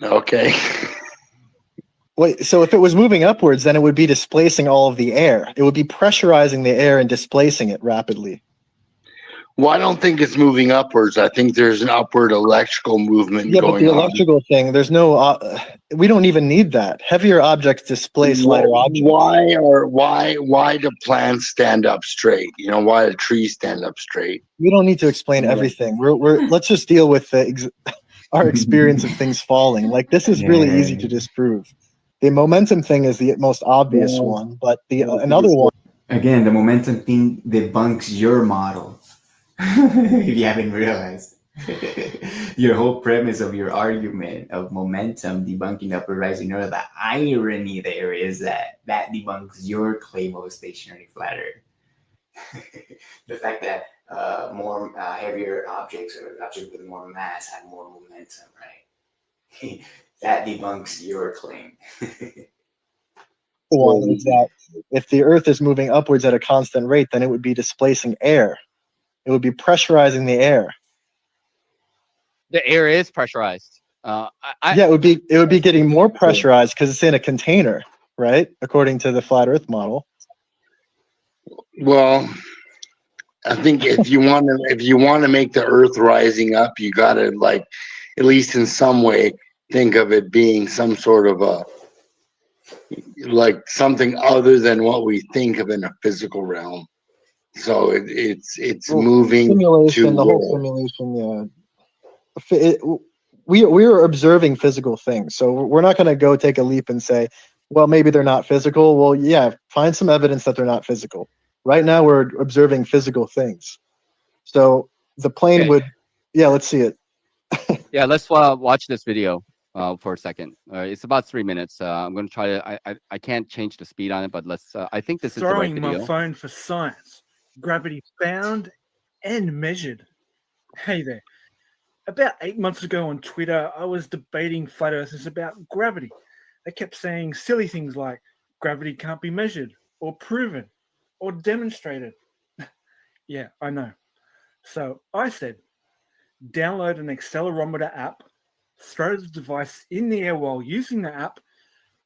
Okay. Wait, so if it was moving upwards, then it would be displacing all of the air. It would be pressurizing the air and displacing it rapidly. Well, I don't think it's moving upwards. I think there's an upward electrical movement going on. Yeah, but the electrical thing, there's no. We don't even need that. Heavier objects displace lighter objects. Why do plants stand up straight? Why do trees stand up straight? We don't need to explain everything. Let's just deal with our experience of things falling. Like, this is really easy to disprove. The momentum thing is the most obvious one, but another one. Again, the momentum thing debunks your model. If you haven't realized, your whole premise of your argument of momentum debunking the upward rising Earth, the irony there is that debunks your claim of a stationary flat Earth. The fact that more heavier objects or objects with more mass have more momentum, right? That debunks your claim. One is that if the Earth is moving upwards at a constant rate, then it would be displacing air. It would be pressurizing the air. The air is pressurized. Yeah, it would be getting more pressurized because it's in a container, right? According to the flat Earth model. Well, I think if you want to make the Earth rising up, you got to, like, at least in some way, think of it being some sort of a, like, something other than what we think of in a physical realm. So it's Well, moving simulation, to the whole where? simulation, yeah. We are observing physical things, so we're not going to go take a leap and say, well, maybe they're not physical. Well, yeah, find some evidence that they're not physical. Right now, we're observing physical things. So the plane Okay. would, yeah, let's see it. Yeah, let's watch this video for a second. It's about 3 minutes. I'm going to try to. I can't change the speed on it, but let's. I think this is the right Throwing my video. phone for science. Gravity found and measured. Hey there. About 8 months ago on Twitter, I was debating flat earthers about gravity. They kept saying silly things like gravity can't be measured or proven or demonstrated. Yeah, I know. So I said, download an accelerometer app, throw the device in the air while using the app,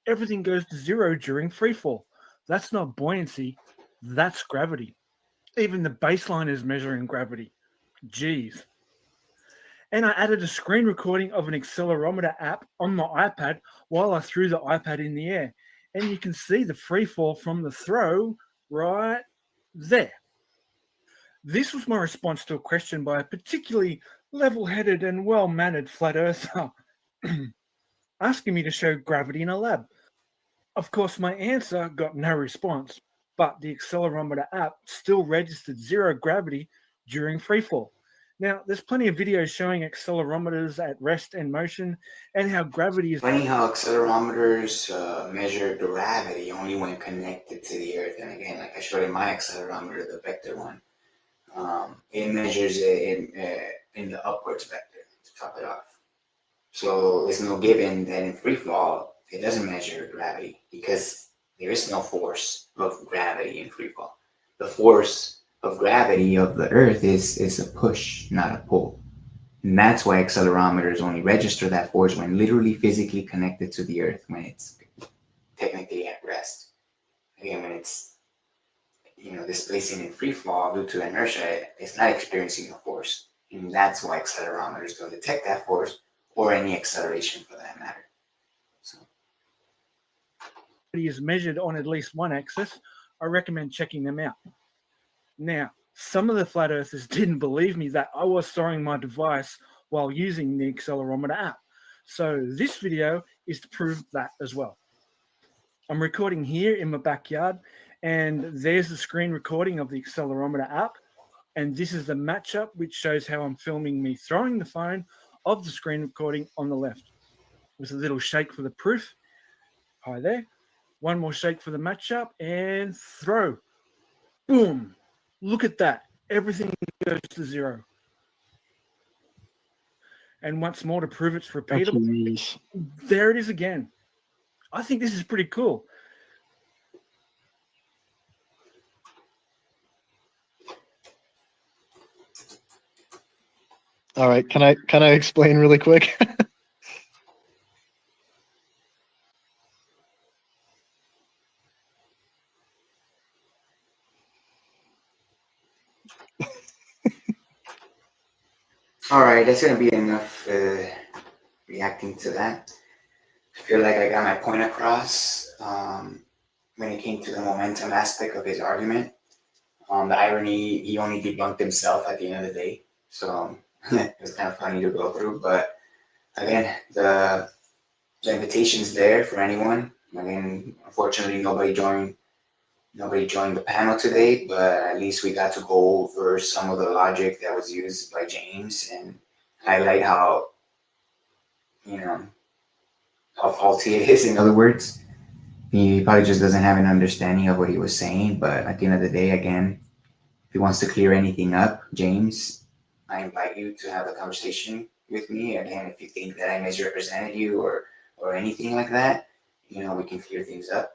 everything goes to zero during freefall. That's not buoyancy, that's gravity. Even the baseline is measuring gravity. Jeez. And I added a screen recording of an accelerometer app on my iPad while I threw the iPad in the air. And you can see the free fall from the throw right there. This was my response to a question by a particularly level-headed and well-mannered flat earther asking me to show gravity in a lab. Of course, my answer got no response, but the accelerometer app still registered zero gravity during freefall. Now, there's plenty of videos showing accelerometers at rest and motion and how gravity is... Funny how accelerometers measure gravity only when connected to the Earth. And again, like I showed in my accelerometer, the vector one, it measures it in the upwards vector to top it off. So it's no given that in free fall, it doesn't measure gravity because there is no force of gravity in free fall. The force of gravity of the Earth is a push, not a pull. And that's why accelerometers only register that force when literally physically connected to the Earth, when it's technically at rest. Again, when it's displacing in free fall due to inertia, it's not experiencing a force. And that's why accelerometers don't detect that force or any acceleration for that matter. So is measured on at least one axis. I recommend checking them out. Now, some of the flat earthers didn't believe me that I was throwing my device while using the accelerometer app. So this video is to prove that as well. I'm recording here in my backyard, and there's the screen recording of the accelerometer app. And this is the matchup, which shows how I'm filming me throwing the phone of the screen recording on the left. With a little shake for the proof. Hi there. One more shake for the matchup and throw. Boom. Look at that. Everything goes to zero. And once more to prove it's repeatable, there it is again. I think this is pretty cool. All right, can I explain really quick? all right, that's gonna be enough reacting to that. I feel like I got my point across when it came to the momentum aspect of his argument. The irony, he only debunked himself at the end of the day, so it was kind of funny to go through. But again, the invitation's there for anyone. Again, unfortunately, nobody joined the panel today, but at least we got to go over some of the logic that was used by James and highlight how faulty it is. In other words, he probably just doesn't have an understanding of what he was saying. But at the end of the day, again, if he wants to clear anything up, James, I invite you to have a conversation with me. Again, if you think that I misrepresented you or anything like that, we can clear things up.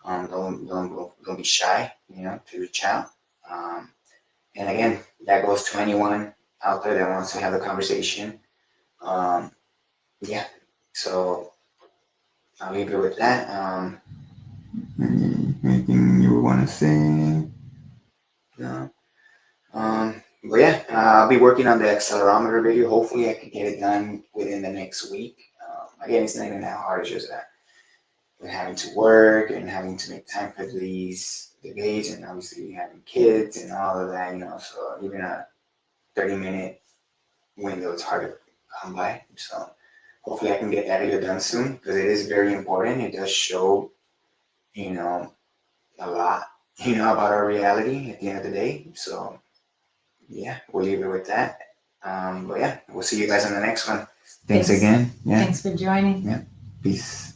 Don't be shy, to reach out. And again, that goes to anyone out there that wants to have the conversation. yeah, so I'll leave it with that. Anything you want to say? No. But yeah, I'll be working on the accelerometer video. Hopefully, I can get it done within the next week. Again, it's not even that hard. It's just that we're having to work and having to make time for these debates, and obviously having kids and all of that, So even a 30-minute window is hard to come by. So hopefully, I can get that video done soon because it is very important. It does show, a lot, about our reality at the end of the day. So yeah, we'll leave it with that. But yeah, we'll see you guys on the next one. Thanks again. Yeah. Thanks for joining. Yeah. Peace.